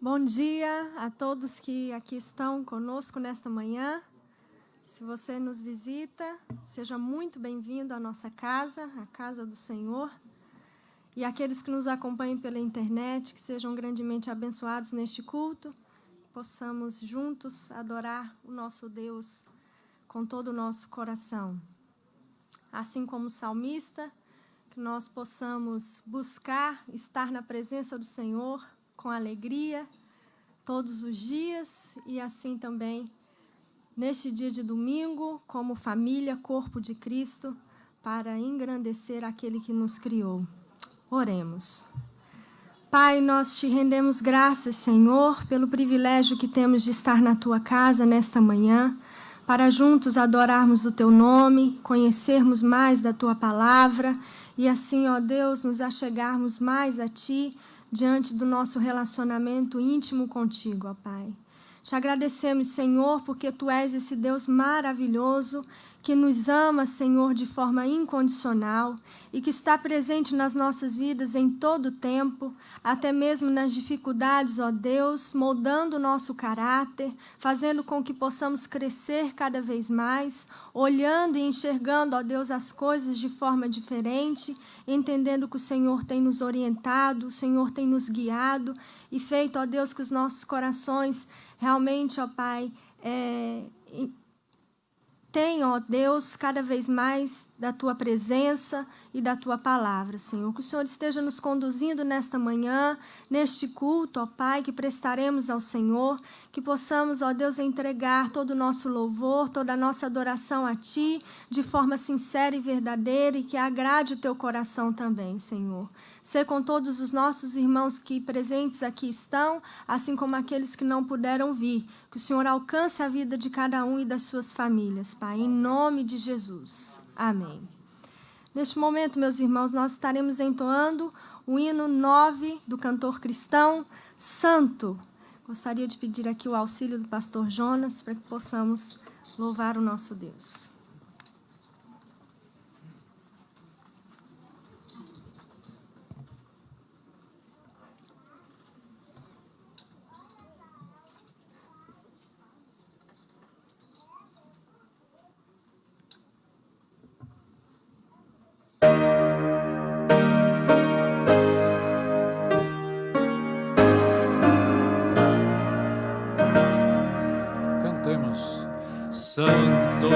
Bom dia a todos que aqui estão conosco nesta manhã. Se você nos visita, seja muito bem-vindo à nossa casa, a casa do Senhor. E aqueles que nos acompanham pela internet, que sejam grandemente abençoados neste culto, possamos juntos adorar o nosso Deus com todo o nosso coração. Assim como o salmista, que nós possamos buscar estar na presença do Senhor com alegria todos os dias e assim também neste dia de domingo, como família, corpo de Cristo, para engrandecer aquele que nos criou. Oremos. Pai, nós te rendemos graças, Senhor, pelo privilégio que temos de estar na tua casa nesta manhã, para juntos adorarmos o teu nome, conhecermos mais da tua palavra e assim, ó Deus, nos achegarmos mais a ti diante do nosso relacionamento íntimo contigo, ó Pai. Te agradecemos, Senhor, porque Tu és esse Deus maravilhoso que nos ama, Senhor, de forma incondicional e que está presente nas nossas vidas em todo o tempo, até mesmo nas dificuldades, ó Deus, moldando o nosso caráter, fazendo com que possamos crescer cada vez mais, olhando e enxergando, ó Deus, as coisas de forma diferente, entendendo que o Senhor tem nos orientado, o Senhor tem nos guiado e feito, ó Deus, que os nossos corações realmente, ó Pai, tem, ó Deus, cada vez mais da Tua presença e da Tua palavra, Senhor. Que o Senhor esteja nos conduzindo nesta manhã, neste culto, ó Pai, que prestaremos ao Senhor, que possamos, ó Deus, entregar todo o nosso louvor, toda a nossa adoração a Ti, de forma sincera e verdadeira, e que agrade o Teu coração também, Senhor. Ser com todos os nossos irmãos que presentes aqui estão, assim como aqueles que não puderam vir. Que o Senhor alcance a vida de cada um e das suas famílias, Pai, em nome de Jesus. Amém. Neste momento, meus irmãos, nós estaremos entoando o hino 9 do cantor cristão, Santo. Gostaria de pedir aqui o auxílio do pastor Jonas para que possamos louvar o nosso Deus. Santo,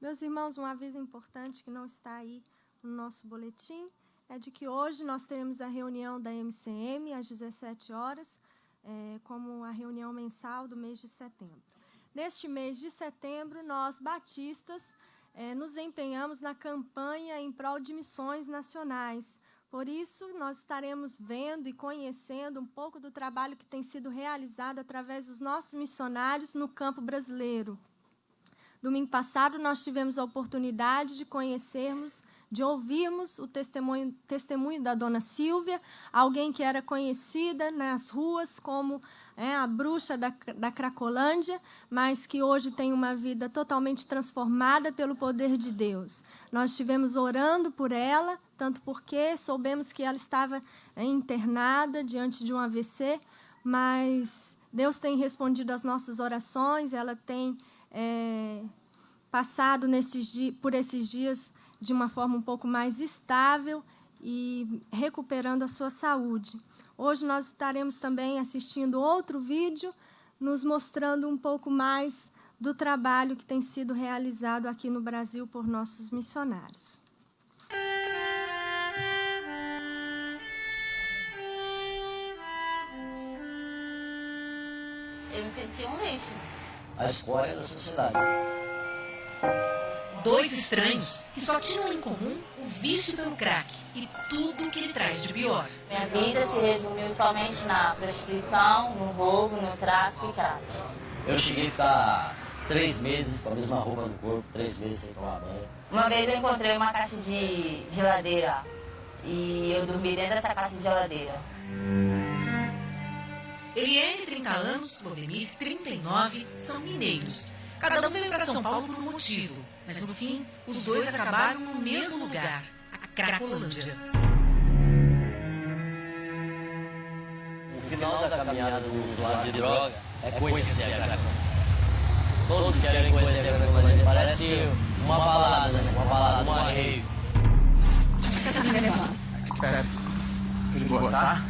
Meus irmãos, um aviso importante que não está aí no nosso boletim é de que hoje nós teremos a reunião da MCM às 17 horas, como a reunião mensal do mês de setembro. Neste mês de setembro, nós, batistas, nos empenhamos na campanha em prol de missões nacionais. Por isso, nós estaremos vendo e conhecendo um pouco do trabalho que tem sido realizado através dos nossos missionários no campo brasileiro. Domingo passado, nós tivemos a oportunidade de conhecermos, de ouvirmos o testemunho da dona Silvia, alguém que era conhecida nas ruas como a bruxa da Cracolândia, mas que hoje tem uma vida totalmente transformada pelo poder de Deus. Nós estivemos orando por ela, tanto porque soubemos que ela estava internada diante de um AVC, mas Deus tem respondido às nossas orações, ela tem passado por esses dias de uma forma um pouco mais estável e recuperando a sua saúde. Hoje nós estaremos também assistindo outro vídeo, nos mostrando um pouco mais do trabalho que tem sido realizado aqui no Brasil por nossos missionários. Eu me senti um lixo. A escória da sociedade. Dois estranhos que só tinham em comum o vício pelo crack e tudo o que ele traz de pior. Minha vida se resumiu somente na prostituição, no roubo, no tráfico e crack. Eu cheguei a ficar 3 meses com a mesma roupa no corpo, 3 meses sem tomar banho. Uma vez eu encontrei uma caixa de geladeira e eu dormi dentro dessa caixa de geladeira. Eliane, 30 anos, Lodemir, 39, são mineiros. Cada um veio para São Paulo por um motivo, mas no fim, os dois acabaram no mesmo lugar, a Cracolândia. O final da caminhada do usuário de droga é conhecer a Cracolândia. Todos querem conhecer a Cracolândia. Parece uma balada, um arreio. Você tá me levando? Aqui perto. Quer botar?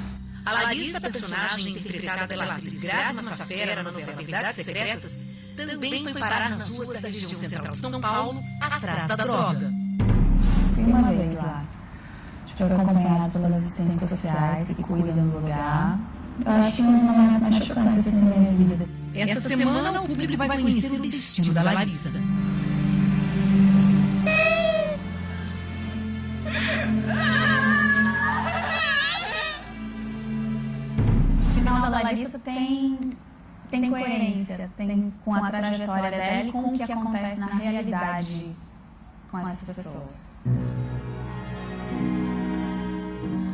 A Larissa, personagem interpretada pela atriz Graça Massafera na novela Verdades Secretas, também foi parar nas ruas da região central de São Paulo, atrás da droga. Fui uma vez lá. Foi acompanhado pelas assistentes sociais que cuidam do lugar. Eu acho que um dos momentos mais chocantes assim, na minha vida. Esta semana, o público vai conhecer o destino da Larissa. O final da Larissa tem coerência, tem com a trajetória dela e com o que acontece na realidade com essas pessoas.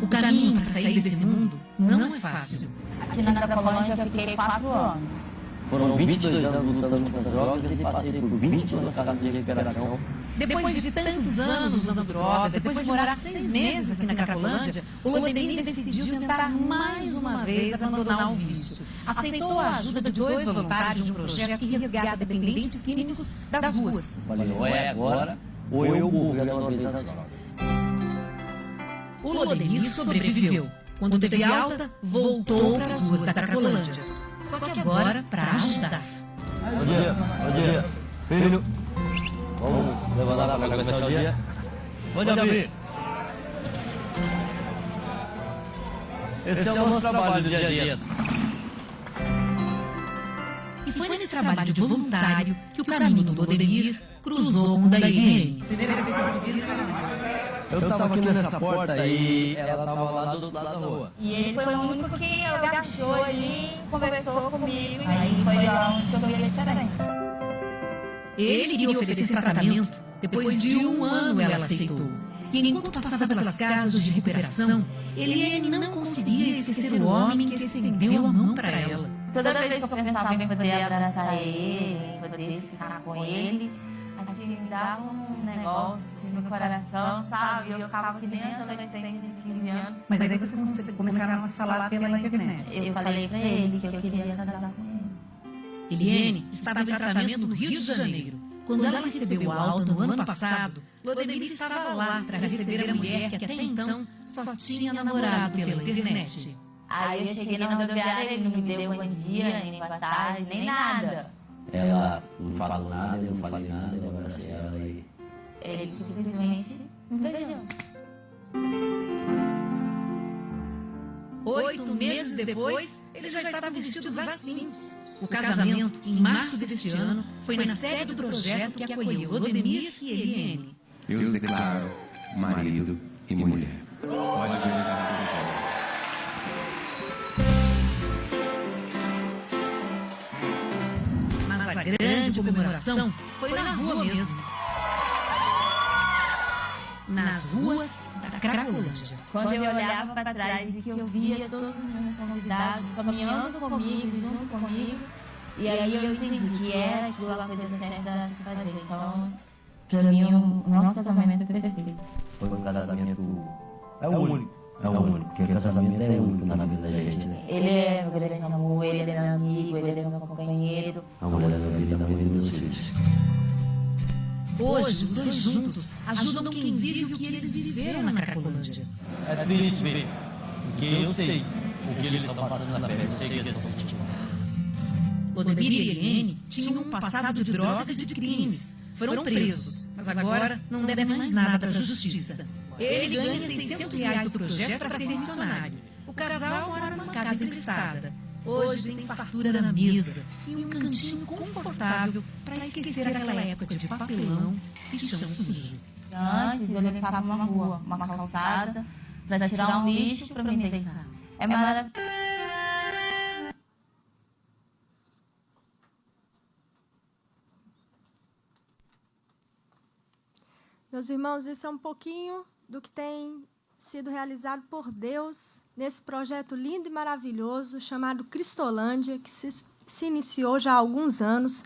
O caminho para sair desse mundo não é fácil. Aqui na Cracolândia eu fiquei 4 anos. Foram 22 anos lutando contra as drogas e passei por 22 casas de recuperação. Depois de tantos anos usando drogas, depois de morar 6 meses aqui na Cracolândia, o Lodemir decidiu tentar mais uma vez abandonar o vício. Aceitou a ajuda de 2 voluntários de um projeto que resgata dependentes químicos das ruas. Falei, ou é agora, ou eu morro e atualmente das drogas. O Lodemir sobreviveu. Quando teve alta, voltou para as ruas da Cracolândia. Só que agora para ajudar. Bom dia, filho. Vamos levantar para começar o dia. Bom dia, filho. Esse é o nosso trabalho do dia a dia. E foi nesse trabalho de voluntário que o caminho do Lodemir cruzou com o da Eliane. Eu estava aqui nessa porta e ela estava lá do outro lado da rua. E ele foi o único que agachou ali, conversou comigo e aí foi onde eu vi a diferença. Ele queria oferecer tratamento. Depois de 1 ano ela aceitou. E enquanto passava pelas casas de recuperação, Eliane não conseguia esquecer o homem que estendeu a mão para ela. Toda vez que eu pensava em poder abraçar ele, em poder ficar com ele, assim, me dava um negócio assim, no meu coração, sabe? Eu ficava que nem adolescente de 15 anos. Mas aí vocês começaram a se falar pela internet. Eu falei pra ele que eu queria casar com ele. Eliane estava em tratamento no Rio de Janeiro. Quando ela recebeu a alta no ano passado, Lodemir estava lá para receber a mulher que até então só tinha namorado pela internet. Aí eu cheguei na rodoviária, ele não me deu bom dia, nem boa tarde, nem nada. Ela não falou nada, eu não falei nada, eu abracei ela e... Ele simplesmente me beijou. 8 meses depois, eles já estavam vestidos assim. O casamento, em março deste ano, foi na sede do projeto que acolheu Odemir e Eliene. Eu os declaro marido e mulher. Pode ver. Mas a grande comemoração foi na rua mesmo. Nas ruas da Cracolândia. Quando eu olhava para trás e que eu via todos os meus convidados caminhando comigo, junto comigo, e aí eu entendi que era aquilo a coisa certa a se fazer. Então, para mim, o nosso casamento é perfeito. Foi um casamento... É o único. É o único, porque o casamento é único na vida da gente, né? Ele é meu grande amor, ele é meu amigo, ele é meu companheiro. A mulher da minha vida, a mãe dos meus filhos. Hoje, os dois juntos ajudam quem vive o que eles viveram na Cracolândia. É triste ver, porque eu sei o que eles estão passando na pele, eu sei o que eles estão sentindo. Odemir e Eliene tinham um passado de drogas e de crimes. Foram presos, mas agora não devem mais nada para a justiça. Ele ganha R$600 do projeto para ser missionário. O casal mora numa casa emprestada. Hoje tem fartura na mesa e um cantinho confortável para esquecer aquela época de papelão e chão sujo. Antes eu limpava uma rua, uma calçada, para tirar um lixo para me deitar. É maravilhoso. Meus irmãos, isso é um pouquinho do que tem sido realizado por Deus nesse projeto lindo e maravilhoso chamado Cristolândia, que se iniciou já há alguns anos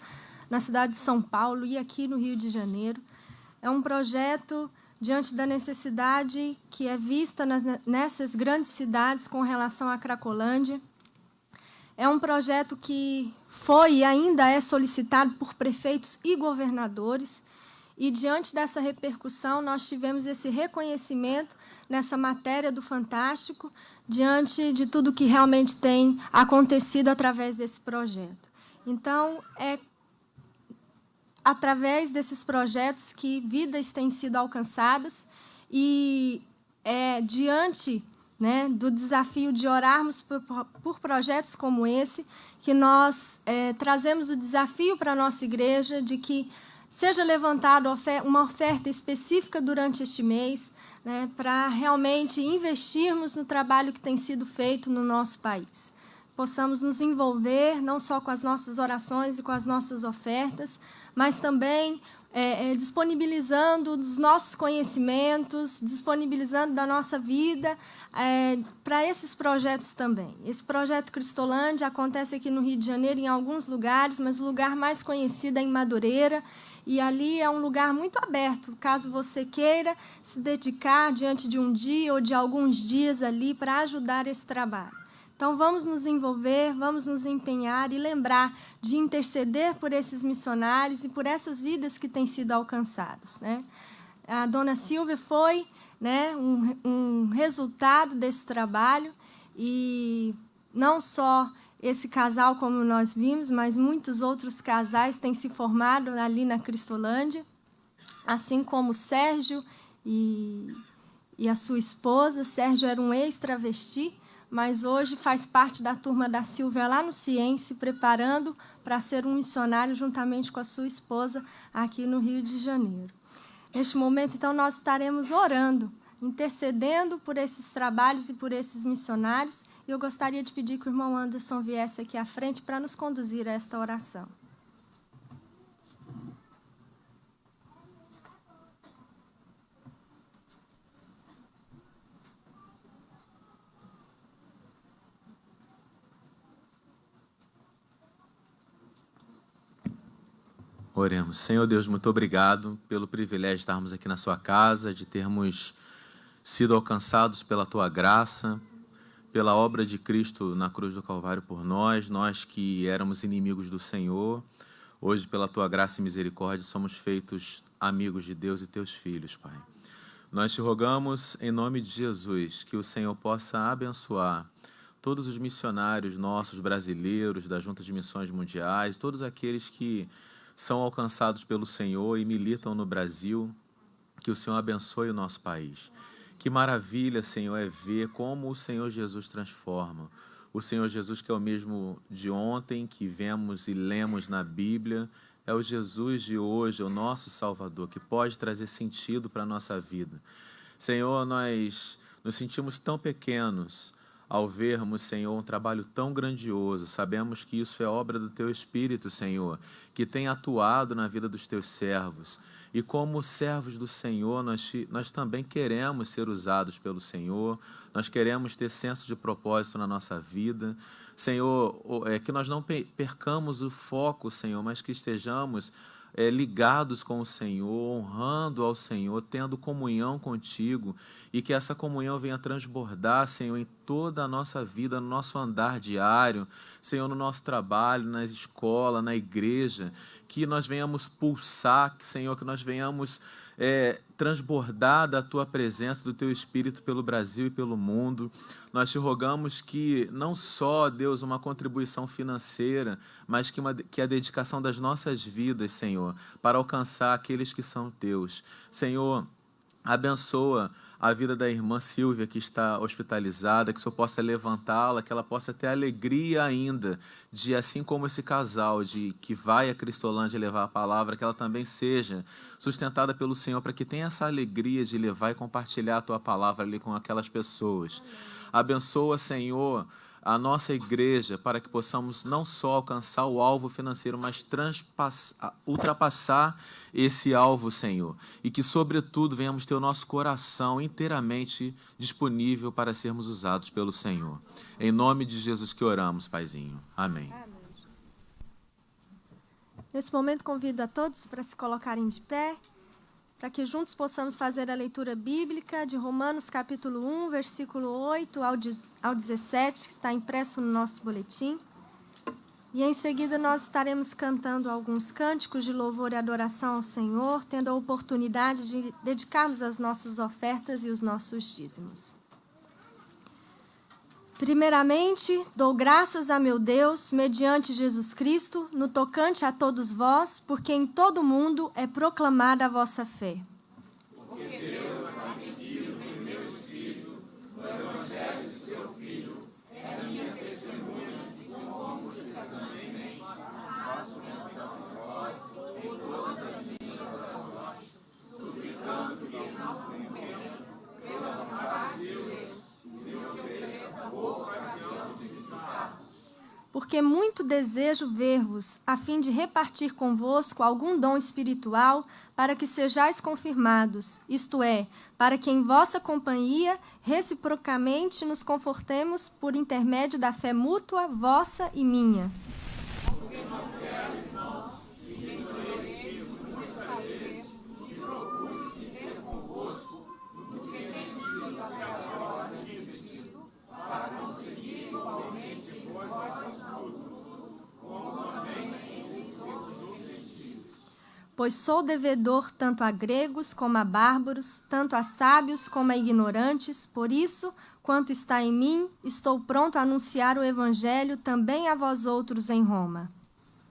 na cidade de São Paulo e aqui no Rio de Janeiro. É um projeto diante da necessidade que é vista nessas grandes cidades com relação à Cracolândia. É um projeto que foi e ainda é solicitado por prefeitos e governadores. E, diante dessa repercussão, nós tivemos esse reconhecimento nessa matéria do Fantástico, diante de tudo que realmente tem acontecido através desse projeto. Então, é através desses projetos que vidas têm sido alcançadas e diante, né, do desafio de orarmos por projetos como esse, que nós trazemos o desafio para a nossa igreja de que seja levantada uma oferta específica durante este mês, né, para realmente investirmos no trabalho que tem sido feito no nosso país. Possamos nos envolver não só com as nossas orações e com as nossas ofertas, mas também disponibilizando dos nossos conhecimentos, disponibilizando da nossa vida para esses projetos também. Esse projeto Cristolândia acontece aqui no Rio de Janeiro, em alguns lugares, mas o lugar mais conhecido é em Madureira, e ali é um lugar muito aberto, caso você queira se dedicar diante de um dia ou de alguns dias ali para ajudar esse trabalho. Então, vamos nos envolver, vamos nos empenhar e lembrar de interceder por esses missionários e por essas vidas que têm sido alcançadas, né? A dona Silvia foi, né, um resultado desse trabalho, e não só esse casal, como nós vimos, mas muitos outros casais têm se formado ali na Cristolândia, assim como Sérgio e a sua esposa. Sérgio era um ex-travesti, mas hoje faz parte da turma da Silvia lá no CIEM, se preparando para ser um missionário juntamente com a sua esposa aqui no Rio de Janeiro. Neste momento, então, nós estaremos orando, intercedendo por esses trabalhos e por esses missionários. E eu gostaria de pedir que o irmão Anderson viesse aqui à frente para nos conduzir a esta oração. Oremos. Senhor Deus, muito obrigado pelo privilégio de estarmos aqui na sua casa, de termos sido alcançados pela tua graça, pela obra de Cristo na cruz do Calvário por nós, nós que éramos inimigos do Senhor. Hoje, pela tua graça e misericórdia, somos feitos amigos de Deus e teus filhos, Pai. Nós te rogamos, em nome de Jesus, que o Senhor possa abençoar todos os missionários nossos brasileiros, da Junta de Missões Mundiais, todos aqueles que são alcançados pelo Senhor e militam no Brasil, que o Senhor abençoe o nosso país. Que maravilha, Senhor, é ver como o Senhor Jesus transforma. O Senhor Jesus que é o mesmo de ontem, que vemos e lemos na Bíblia, é o Jesus de hoje, o nosso Salvador, que pode trazer sentido para a nossa vida. Senhor, nós nos sentimos tão pequenos ao vermos, Senhor, um trabalho tão grandioso. Sabemos que isso é obra do Teu Espírito, Senhor, que tem atuado na vida dos Teus servos. E como servos do Senhor, nós também queremos ser usados pelo Senhor, nós queremos ter senso de propósito na nossa vida. Senhor, que nós não percamos o foco, Senhor, mas que estejamos ligados com o Senhor, honrando ao Senhor, tendo comunhão contigo, e que essa comunhão venha transbordar, Senhor, em toda a nossa vida, no nosso andar diário, Senhor, no nosso trabalho, na escola, na igreja, que nós venhamos pulsar, Senhor, que nós venhamos transbordar da Tua presença, do Teu Espírito pelo Brasil e pelo mundo. Nós te rogamos que não só, Deus, uma contribuição financeira, mas que a dedicação das nossas vidas, Senhor, para alcançar aqueles que são Teus. Senhor, abençoa a vida da irmã Silvia, que está hospitalizada, que o Senhor possa levantá-la, que ela possa ter alegria ainda de, assim como esse casal que vai a Cristolândia levar a palavra, que ela também seja sustentada pelo Senhor, para que tenha essa alegria de levar e compartilhar a Tua palavra ali com aquelas pessoas. Abençoa, Senhor, a nossa igreja, para que possamos não só alcançar o alvo financeiro, mas ultrapassar esse alvo, Senhor. E que, sobretudo, venhamos ter o nosso coração inteiramente disponível para sermos usados pelo Senhor. Em nome de Jesus que oramos, Paizinho. Amém. Nesse momento, convido a todos para se colocarem de pé, para que juntos possamos fazer a leitura bíblica de Romanos capítulo 1, versículo 8 ao 17, que está impresso no nosso boletim. E em seguida nós estaremos cantando alguns cânticos de louvor e adoração ao Senhor, tendo a oportunidade de dedicarmos as nossas ofertas e os nossos dízimos. Primeiramente, dou graças a meu Deus, mediante Jesus Cristo, no tocante a todos vós, porque em todo o mundo é proclamada a vossa fé. Porque Deus ha metido em meu espírito, no Evangelho de seu Filho, é a minha testemunha de como incessantemente faço menção de vós em todas as minhas orações, suplicando que não compreendam, pela vontade de Deus, se me ofereça boa ocasião de visitar. Porque muito desejo ver-vos, a fim de repartir convosco algum dom espiritual, para que sejais confirmados, isto é, para que em vossa companhia reciprocamente nos confortemos por intermédio da fé mútua, vossa e minha. Porque não quero, irmãos, que ignoreis muitas vezes e propus viver convosco, do que tem sido até agora repetido, para conseguir igualmente vós como também os gentios. Pois sou devedor tanto a gregos como a bárbaros, tanto a sábios como a ignorantes, por isso, quanto está em mim, estou pronto a anunciar o Evangelho também a vós outros em Roma.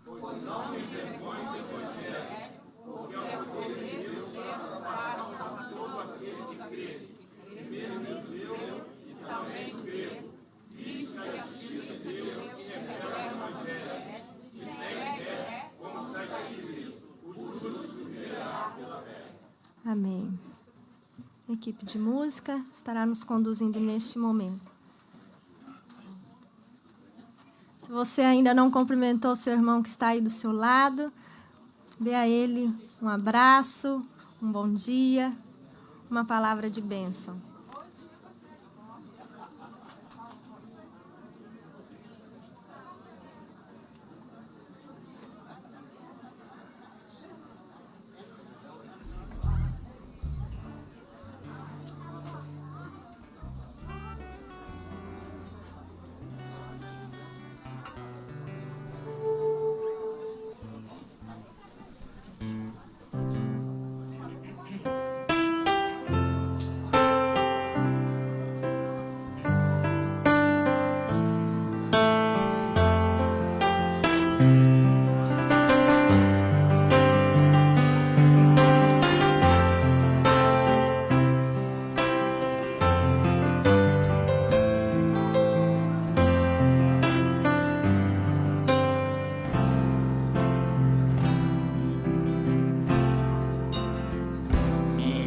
Pois não me envergonho do Evangelho, porque é o poder de Deus para salvação a todo aquele que crê, primeiro o judeu e também o grego, visto que a justiça de Deus se revela no Evangelho, de fé em fé, como está escrito, o justo viverá pela fé. Amém. A equipe de música estará nos conduzindo neste momento. Se você ainda não cumprimentou seu irmão que está aí do seu lado, dê a ele um abraço, um bom dia, uma palavra de bênção.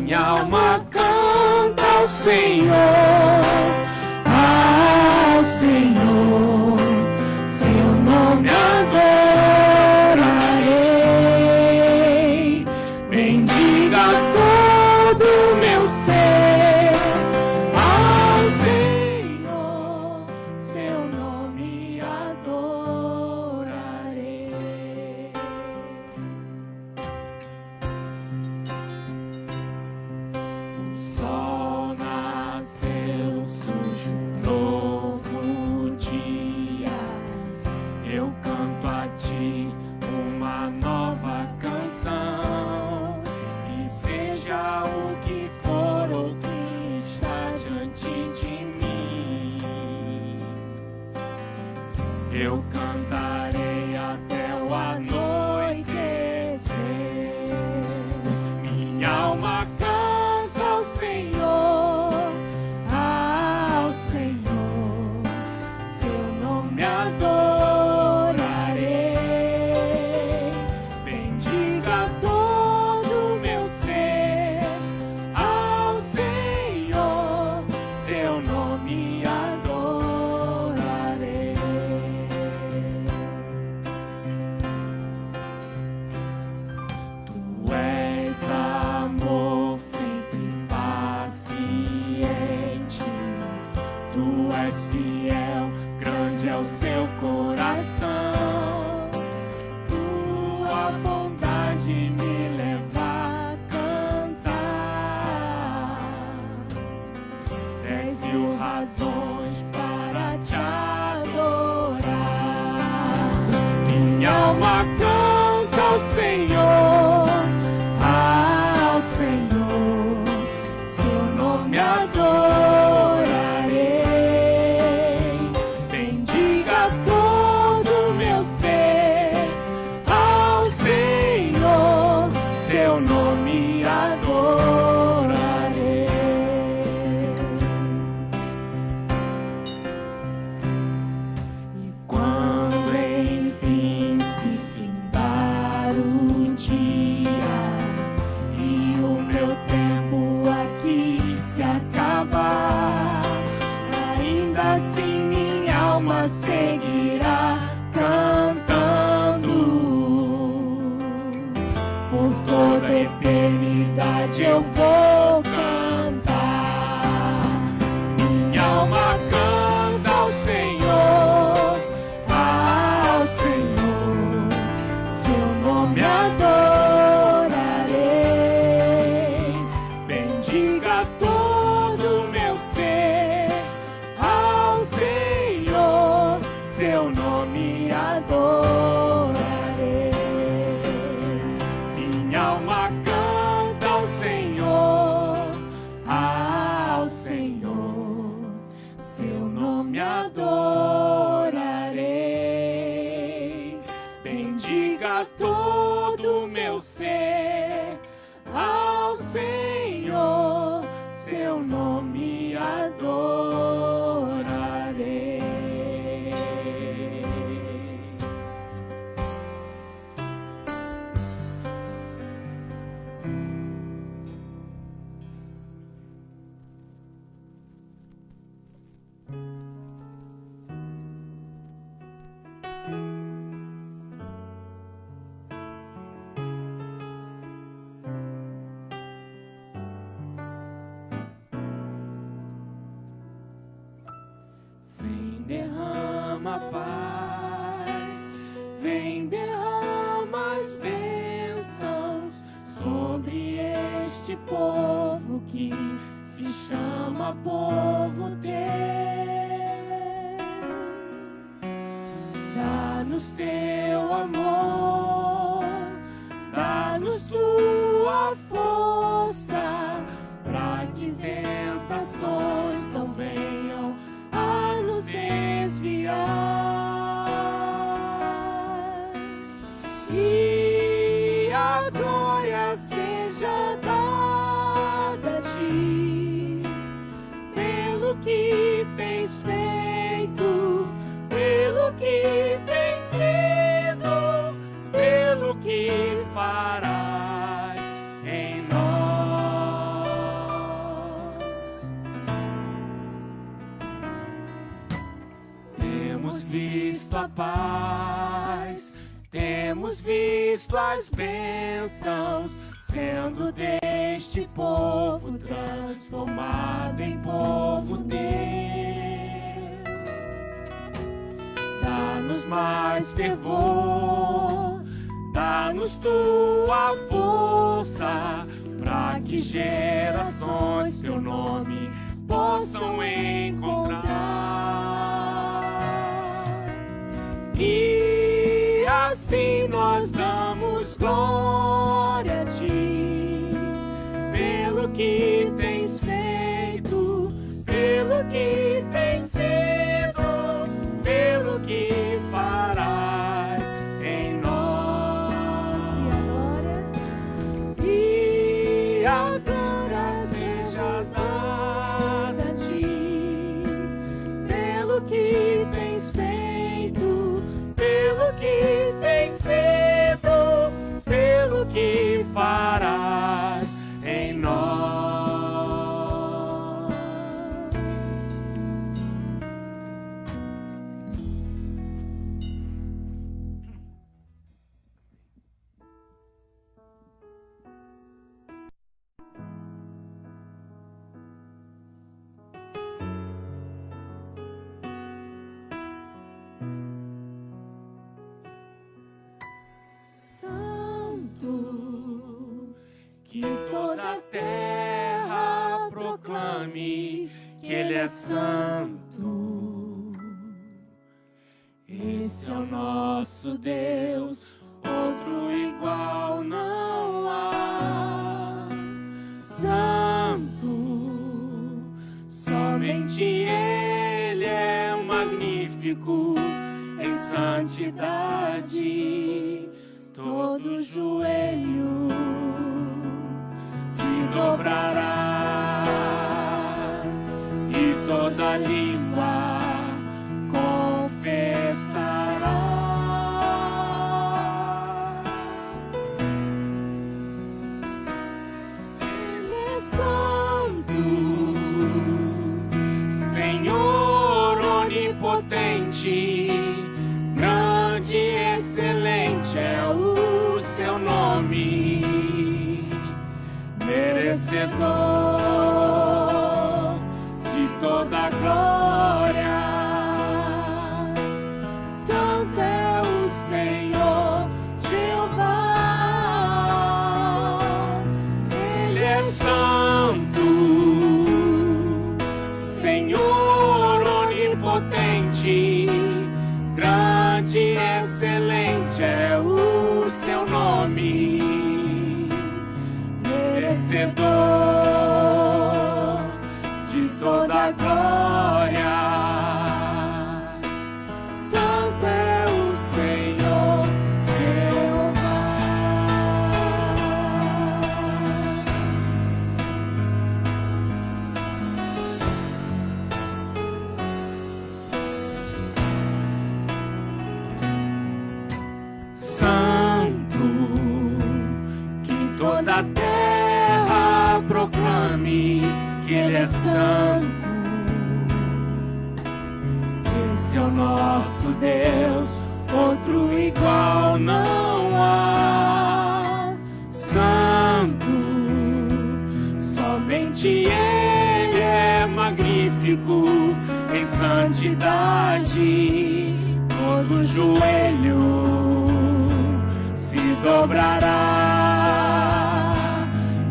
Minha alma canta ao Senhor, ao Senhor, seu nome adorarei. Bendiga todo o meu ser, ao Senhor, seu nome adorarei. O sol nasceu, surge um novo dia. Eu canto a ti uma nova canção. E seja o que for ou que está diante de mim, eu cantarei até o anoitecer. Minha alma canta ao Senhor, ao Senhor, seu nome adorarei. Bendiga todo o meu ser, ao Senhor, seu nome adorarei. Tu és amor sempre paciente, tu és fiel, grande é o seu coração. Tua bondade me leva a cantar, 10.000 razões para te adorar. Minha alma canta ao Senhor, ao Senhor, seu nome adorarei. Bendiga todo o meu ser, ao Senhor, seu nome adorarei. E quando enfim se findar o dia e o meu tempo aqui se acabar, ainda assim minha alma seguirá cantando. Por toda a eternidade eu vou cantar. Minha alma canta ao Senhor, ao Senhor, seu nome adorarei. Bendiga todo o meu ser, ao Senhor, seu nome adorarei. Minha alma canta ao Senhor, ao Senhor, seu nome adorarei. Bendiga todo o meu ser, ao Senhor, seu nome adorarei. Vem, derrama paz, vem, derrama as bênçãos sobre este povo que se chama povo teu. Dá-nos teu amor, dá-nos tua força, para que tentações não venham a nos desviar. E a glória seja dada a ti, pelo que tens feito, pelo que tens sido, pelo que farás em nós. visto as bênçãos sendo deste povo transformado em povo teu. Dá-nos mais fervor, dá-nos tua força, para que gerações teu nome possam encontrar. E assim nós damos glória a ti, pelo que tens feito, pelo que tens sido, pelo que farás em nós. E a glória seja dada a ti, pelo que tens feito, pelo que tens sido, pelo que farás em nós. Santo, que toda a terra proclame que Ele é santo. Esse é o nosso Deus, outro igual não há. Santo, somente Ele é o magnífico em santidade. Todo joelho se dobrará e toda língua confessará. Ele é santo, Senhor onipotente, grande e excelente é o seu nome, merecedor de toda a glória. Santo é o Senhor Jeová, Ele é santo, Senhor onipotente, grande e excelente é o seu nome, merecedor de toda a glória. Santo é o Senhor Jeová. Santo, que toda a terra proclame que Ele é santo. Esse é o nosso Deus, outro igual não há. Santo, somente Ele é magnífico em santidade. Todo joelho se dobrará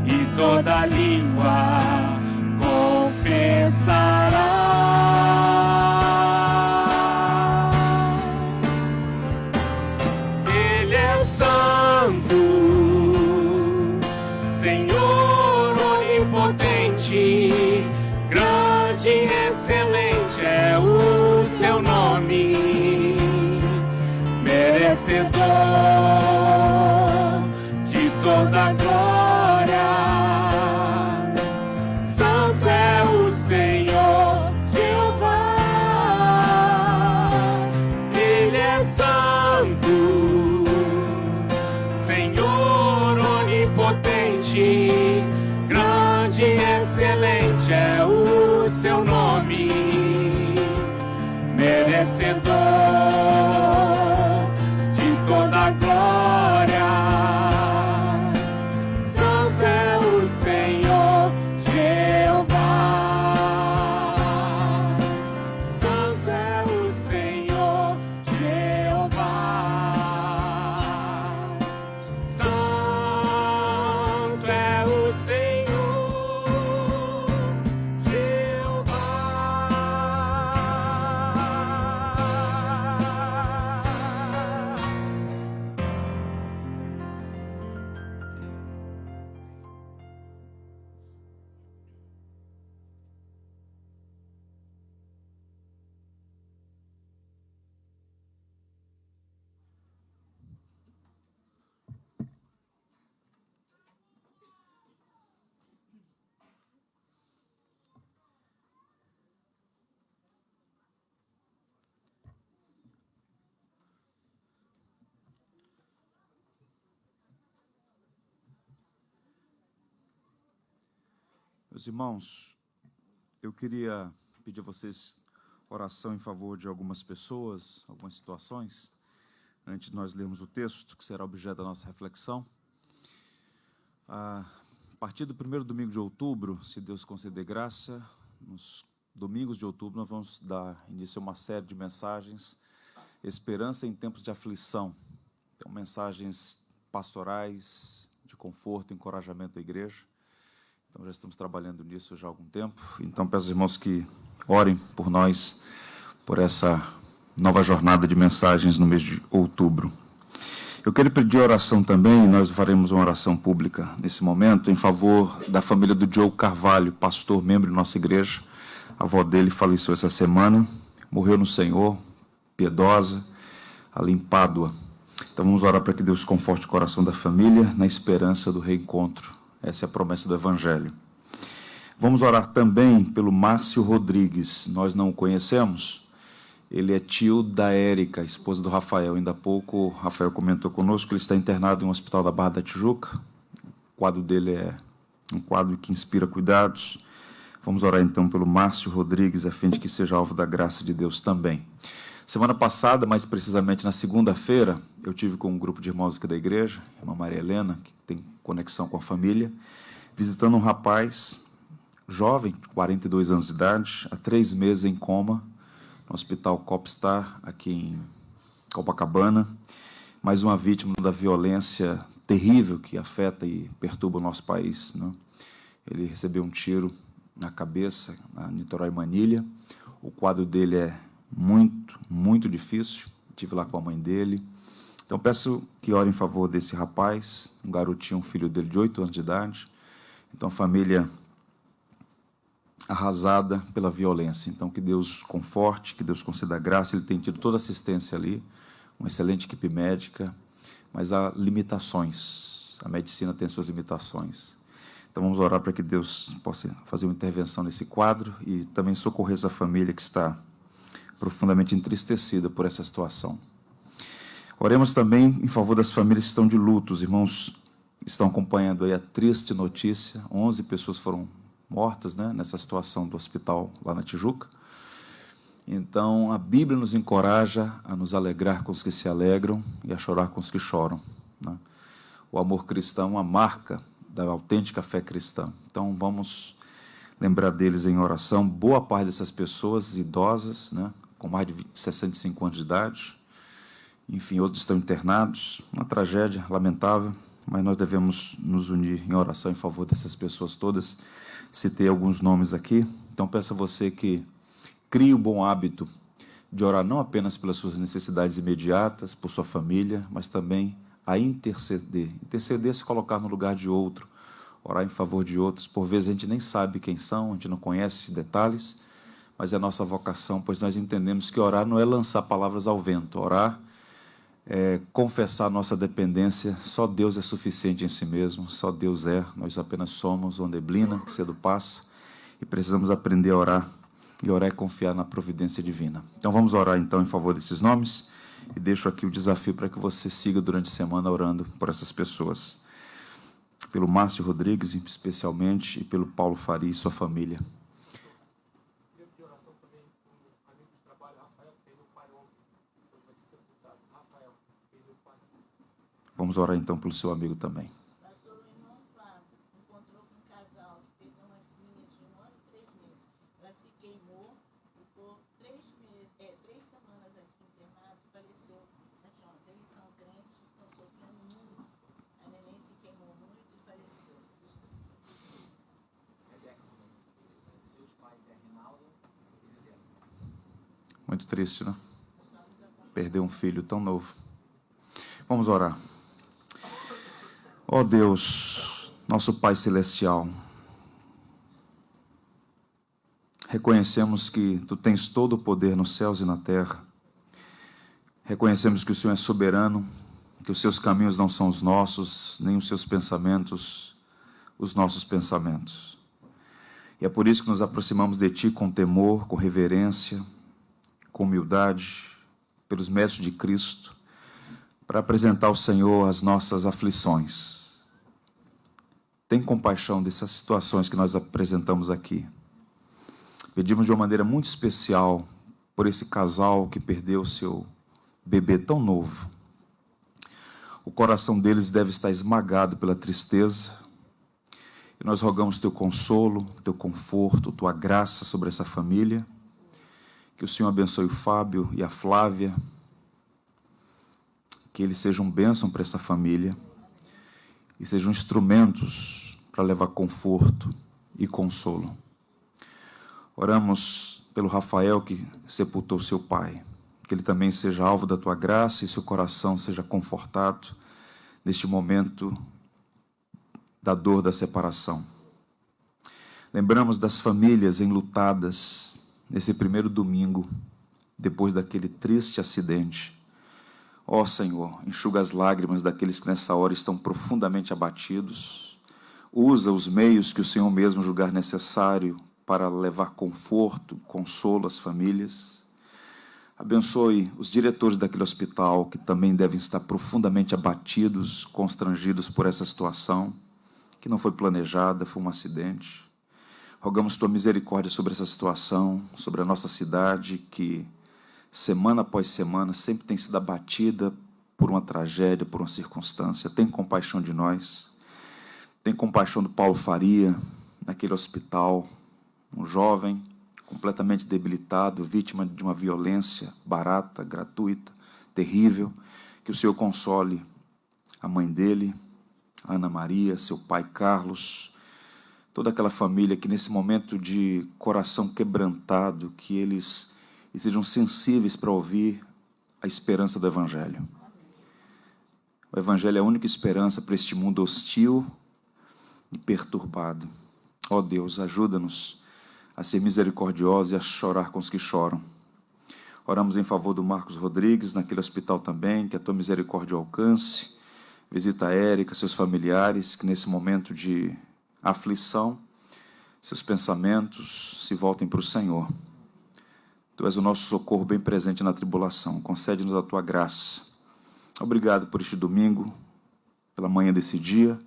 e toda língua confessará. Ele é santo, Senhor onipotente, grande e excelente é o seu nome, merecedor de toda a glória. Santo é o Senhor Jeová, Ele é santo, Senhor onipotente, grande e excelente é o seu nome, merecedor de toda a glória. Meus irmãos, eu queria pedir a vocês oração em favor de algumas pessoas, algumas situações, antes de nós lermos o texto, que será objeto da nossa reflexão. A partir do primeiro domingo de outubro, se Deus conceder graça, nos domingos de outubro nós vamos dar início a uma série de mensagens, Esperança em Tempos de Aflição. Então, mensagens pastorais, de conforto, encorajamento à igreja. Então, já estamos trabalhando nisso já há algum tempo. Então, peço aos irmãos que orem por nós, por essa nova jornada de mensagens no mês de outubro. Eu quero pedir oração também, nós faremos uma oração pública nesse momento, em favor da família do Joe Carvalho, pastor, membro de nossa igreja. A avó dele faleceu essa semana, morreu no Senhor, piedosa, ali em Pádua. Então vamos orar para que Deus conforte o coração da família na esperança do reencontro. Essa é a promessa do Evangelho. Vamos orar também pelo Márcio Rodrigues. Nós não o conhecemos. Ele é tio da Érica, esposa do Rafael. Ainda há pouco o Rafael comentou conosco que ele está internado em um hospital da Barra da Tijuca. O quadro dele é um quadro que inspira cuidados. Vamos orar então pelo Márcio Rodrigues, a fim de que seja alvo da graça de Deus também. Semana passada, mais precisamente na segunda-feira, eu tive com um grupo de irmãos aqui da igreja, a irmã Maria Helena, que tem conexão com a família, visitando um rapaz jovem, de 42 anos de idade, há 3 meses em coma, no Hospital Copstar, aqui em Copacabana, mais uma vítima da violência terrível que afeta e perturba o nosso país, né? Ele recebeu um tiro na cabeça, na Niterói Manilha. O quadro dele é muito difícil. Estive lá com a mãe dele. Então, peço que ore em favor desse rapaz, um garotinho, um filho dele de 8 anos de idade. Então, a família arrasada pela violência. Então, que Deus conforte, que Deus conceda graça. Ele tem tido toda a assistência ali, uma excelente equipe médica, mas há limitações. A medicina tem suas limitações. Então, vamos orar para que Deus possa fazer uma intervenção nesse quadro e também socorrer essa família que está profundamente entristecida por essa situação. Oremos também em favor das famílias que estão de luto. Os irmãos estão acompanhando aí a triste notícia. 11 pessoas foram mortas, né, nessa situação do hospital lá na Tijuca. Então, a Bíblia nos encoraja a nos alegrar com os que se alegram e a chorar com os que choram, né? O amor cristão, a marca da autêntica fé cristã. Então, vamos lembrar deles em oração. Boa parte dessas pessoas idosas, né, com mais de 65 anos de idade, enfim, outros estão internados, uma tragédia lamentável, mas nós devemos nos unir em oração em favor dessas pessoas todas. Citei alguns nomes aqui, então peço a você que crie o bom hábito de orar não apenas pelas suas necessidades imediatas, por sua família, mas também a interceder. Interceder é se colocar no lugar de outro, orar em favor de outros. Por vezes a gente nem sabe quem são, a gente não conhece detalhes, mas é a nossa vocação, pois nós entendemos que orar não é lançar palavras ao vento. Orar é confessar a nossa dependência. Só Deus é suficiente em si mesmo, só Deus é. Nós apenas somos uma neblina que cedo passa e precisamos aprender a orar. E orar é confiar na providência divina. Então vamos orar então em favor desses nomes e deixo aqui o desafio para que você siga durante a semana orando por essas pessoas. Pelo Márcio Rodrigues, especialmente, e pelo Paulo Faria e sua família. Vamos orar então pelo seu amigo também. Pastor, o irmão Fábio encontrou com um casal que perdeu uma filhinha de 1 ano e 3 meses. Ela se queimou, ficou 3 semanas aqui internada e faleceu. Eles são crentes, estão sofrendo muito. A neném se queimou muito e faleceu. Muito triste, né? Perder um filho tão novo. Vamos orar. Ó Deus, nosso Pai Celestial, reconhecemos que Tu tens todo o poder nos céus e na terra. Reconhecemos que o Senhor é soberano, que os Seus caminhos não são os nossos, nem os Seus pensamentos, os nossos pensamentos. E é por isso que nos aproximamos de Ti com temor, com reverência, com humildade, pelos méritos de Cristo, para apresentar ao Senhor as nossas aflições. tem compaixão dessas situações que nós apresentamos aqui. Pedimos de uma maneira muito especial por esse casal que perdeu seu bebê tão novo. O coração deles deve estar esmagado pela tristeza. E nós rogamos teu consolo, teu conforto, tua graça sobre essa família. Que o Senhor abençoe o Fábio e a Flávia. Que eles sejam bênção para essa família. E sejam instrumentos para levar conforto e consolo. Oramos pelo Rafael que sepultou seu pai. Que ele também seja alvo da tua graça e seu coração seja confortado neste momento da dor da separação. Lembramos das famílias enlutadas nesse primeiro domingo, depois daquele triste acidente. Ó Senhor, enxuga as lágrimas daqueles que nessa hora estão profundamente abatidos. Usa os meios que o Senhor mesmo julgar necessário para levar conforto, consolo às famílias. Abençoe os diretores daquele hospital que também devem estar profundamente abatidos, constrangidos por essa situação, que não foi planejada, foi um acidente. Rogamos tua misericórdia sobre essa situação, sobre a nossa cidade, que semana após semana sempre tem sido abatida por uma tragédia, por uma circunstância. Tem compaixão de nós. Tem compaixão do Paulo Faria, naquele hospital, um jovem completamente debilitado, vítima de uma violência barata, gratuita, terrível. Que o Senhor console a mãe dele, a Ana Maria, seu pai Carlos, toda aquela família que nesse momento de coração quebrantado, que eles sejam sensíveis para ouvir a esperança do Evangelho. O Evangelho é a única esperança para este mundo hostil e perturbado. Ó Deus, ajuda-nos a ser misericordiosos e a chorar com os que choram. Oramos em favor do Marcos Rodrigues, naquele hospital também, que a tua misericórdia alcance. Visita a Érica, seus familiares, que nesse momento de aflição, seus pensamentos se voltem para o Senhor. Tu és o nosso socorro bem presente na tribulação. Concede-nos a tua graça. Obrigado por este domingo, pela manhã desse dia.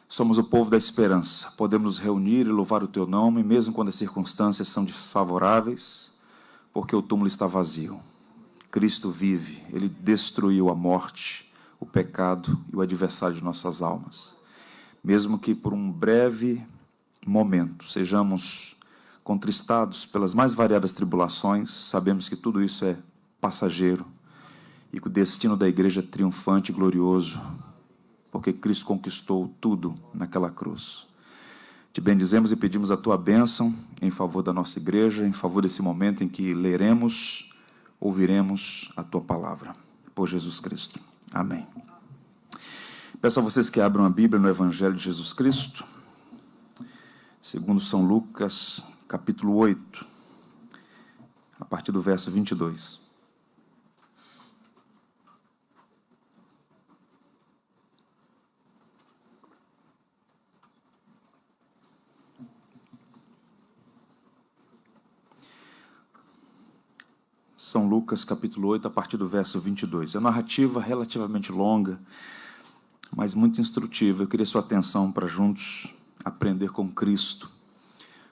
Somos o povo da esperança. Podemos nos reunir e louvar o teu nome, mesmo quando as circunstâncias são desfavoráveis, porque o túmulo está vazio. Cristo vive. Ele destruiu a morte, o pecado e o adversário de nossas almas. Mesmo que por um breve momento sejamos contristados pelas mais variadas tribulações, sabemos que tudo isso é passageiro e que o destino da igreja é triunfante e glorioso, porque Cristo conquistou tudo naquela cruz. Te bendizemos e pedimos a tua bênção em favor da nossa igreja, em favor desse momento em que leremos, ouviremos a tua palavra. Por Jesus Cristo. Amém. Peço a vocês que abram a Bíblia no Evangelho de Jesus Cristo, segundo São Lucas, capítulo 8, a partir do verso 22. São Lucas, capítulo 8, a partir do verso 22. É uma narrativa relativamente longa, mas muito instrutiva. Eu queria sua atenção para juntos aprender com Cristo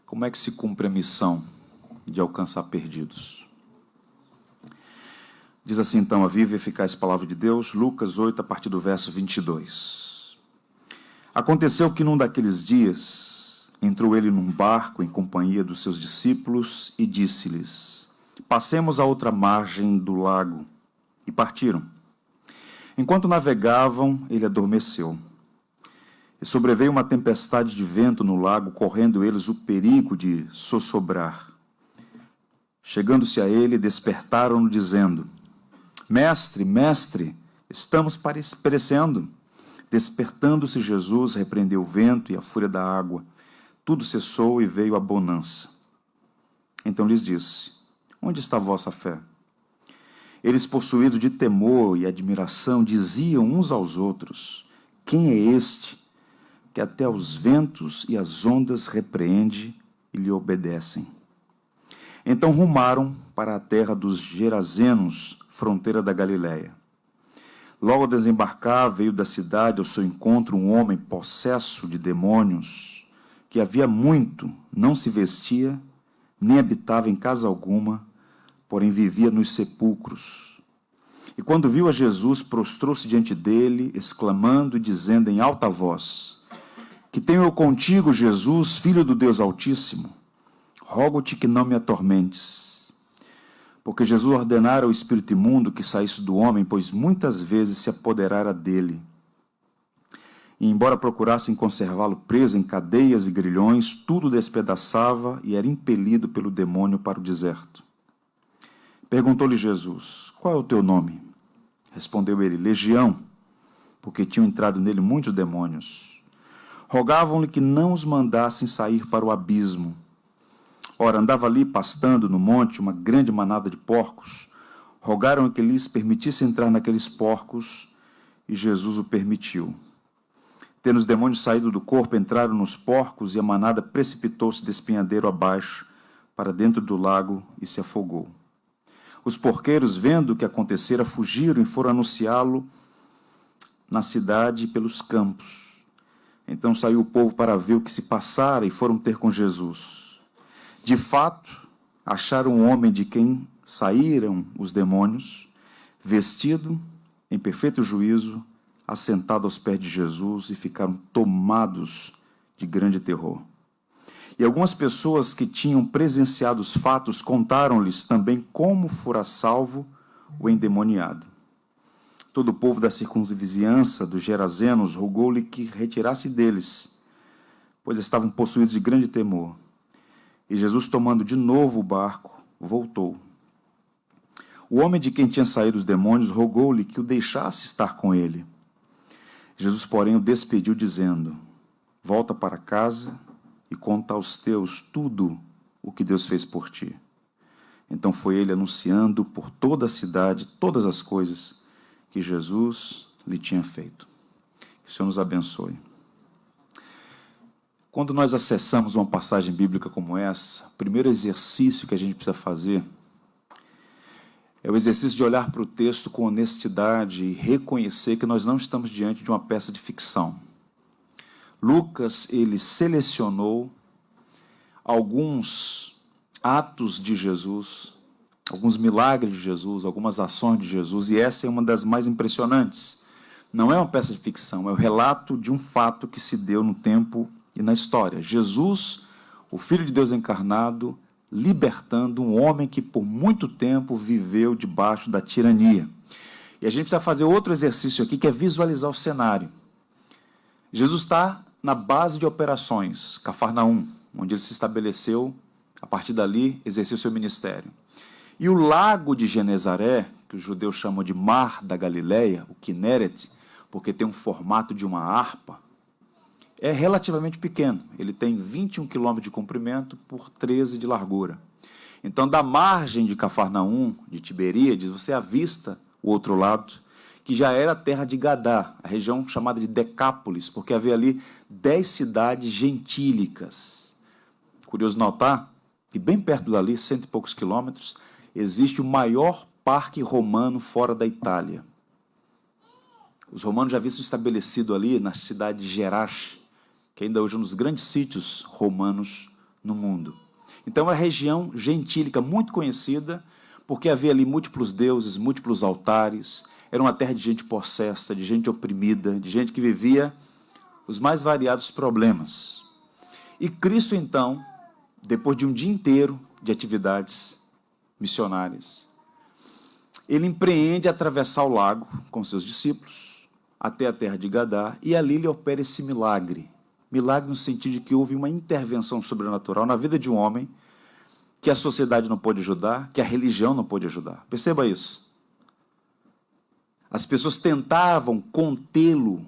como é que se cumpre a missão de alcançar perdidos. Diz assim, então, a viva e eficaz palavra de Deus, Lucas 8, a partir do verso 22. Aconteceu que num daqueles dias, entrou ele num barco em companhia dos seus discípulos e disse-lhes: passemos à outra margem do lago. E partiram. Enquanto navegavam, ele adormeceu. E sobreveio uma tempestade de vento no lago, correndo eles o perigo de sossobrar. Chegando-se a ele, despertaram-no, dizendo: Mestre, mestre, estamos perecendo. Despertando-se Jesus, repreendeu o vento e a fúria da água. Tudo cessou e veio a bonança. Então lhes disse: onde está a vossa fé? Eles, possuídos de temor e admiração, diziam uns aos outros: quem é este que até os ventos e as ondas repreende e lhe obedecem? Então rumaram para a terra dos Gerazenos, fronteira da Galiléia. Logo ao desembarcar, veio da cidade ao seu encontro um homem possesso de demônios, que havia muito não se vestia, nem habitava em casa alguma, porém vivia nos sepulcros. E quando viu a Jesus, prostrou-se diante dele, exclamando e dizendo em alta voz: Que tenho eu contigo, Jesus, Filho do Deus Altíssimo? Rogo-te que não me atormentes. Porque Jesus ordenara ao espírito imundo que saísse do homem, pois muitas vezes se apoderara dele. E embora procurassem conservá-lo preso em cadeias e grilhões, tudo despedaçava e era impelido pelo demônio para o deserto. Perguntou-lhe Jesus: Qual é o teu nome? Respondeu ele: Legião, porque tinham entrado nele muitos demônios. Rogavam-lhe que não os mandassem sair para o abismo. Ora, andava ali pastando no monte uma grande manada de porcos. Rogaram que lhes permitisse entrar naqueles porcos, e Jesus o permitiu. Tendo os demônios saído do corpo, entraram nos porcos, e a manada precipitou-se despenhadeiro abaixo, para dentro do lago, e se afogou. Os porqueiros, vendo o que acontecera, fugiram e foram anunciá-lo na cidade e pelos campos. Então saiu o povo para ver o que se passara, e foram ter com Jesus. De fato, acharam um homem de quem saíram os demônios, vestido, em perfeito juízo, assentado aos pés de Jesus, e ficaram tomados de grande terror. E algumas pessoas que tinham presenciado os fatos contaram-lhes também como fora salvo o endemoniado. Todo o povo da circunvizinhança dos Gerazenos rogou-lhe que retirasse deles, pois estavam possuídos de grande temor. E Jesus, tomando de novo o barco, voltou. O homem de quem tinha saído os demônios rogou-lhe que o deixasse estar com ele. Jesus, porém, o despediu, dizendo: Volta para casa e conta aos teus tudo o que Deus fez por ti. Então foi ele anunciando por toda a cidade todas as coisas que Jesus lhe tinha feito. Que o Senhor nos abençoe. Quando nós acessamos uma passagem bíblica como essa, o primeiro exercício que a gente precisa fazer é o exercício de olhar para o texto com honestidade e reconhecer que nós não estamos diante de uma peça de ficção. Lucas, ele selecionou alguns atos de Jesus, alguns milagres de Jesus, algumas ações de Jesus, e essa é uma das mais impressionantes. Não é uma peça de ficção, é o relato de um fato que se deu no tempo e na história. Jesus, o Filho de Deus encarnado, libertando um homem que por muito tempo viveu debaixo da tirania. E a gente precisa fazer outro exercício aqui, que é visualizar o cenário. Jesus está na base de operações, Cafarnaum, onde ele se estabeleceu, a partir dali exerceu seu ministério. E o lago de Genezaré, que os judeus chamam de Mar da Galileia, o Kineret, porque tem um formato de uma harpa, é relativamente pequeno. Ele tem 21 quilômetros de comprimento por 13 de largura. Então, da margem de Cafarnaum, de Tiberíades, você avista o outro lado, que já era a terra de Gadá, a região chamada de Decápolis, porque havia ali 10 cidades gentílicas. Curioso notar que bem perto dali, 100 e poucos quilômetros, existe o maior parque romano fora da Itália. Os romanos já haviam se estabelecido ali na cidade de Gerache, que ainda hoje é um dos grandes sítios romanos no mundo. Então, é uma região gentílica muito conhecida, porque havia ali múltiplos deuses, múltiplos altares, era uma terra de gente possessa, de gente oprimida, de gente que vivia os mais variados problemas. E Cristo, então, depois de um dia inteiro de atividades missionárias, ele empreende a atravessar o lago com seus discípulos, até a terra de Gadá, e ali ele opera esse milagre. Milagre no sentido de que houve uma intervenção sobrenatural na vida de um homem que a sociedade não pôde ajudar, que a religião não pôde ajudar. Perceba isso. As pessoas tentavam contê-lo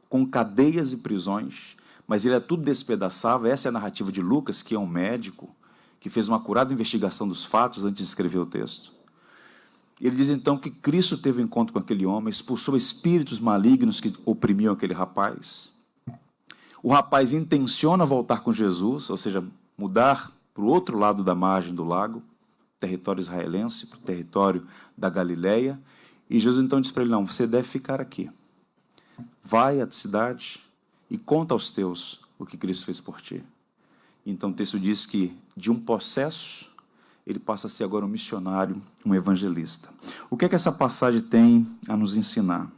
com cadeias e prisões, mas ele tudo despedaçava. Essa é a narrativa de Lucas, que é um médico, que fez uma acurada investigação dos fatos antes de escrever o texto. Ele diz então que Cristo teve um encontro com aquele homem, expulsou espíritos malignos que oprimiam aquele rapaz. O rapaz intenciona voltar com Jesus, ou seja, mudar para o outro lado da margem do lago, território israelense, para o território da Galileia, E Jesus então disse para ele, não, você deve ficar aqui. Vai à cidade e conta aos teus o que Cristo fez por ti. Então o texto diz que de um possesso, ele passa a ser agora um missionário, um evangelista. O que é que essa passagem tem a nos ensinar?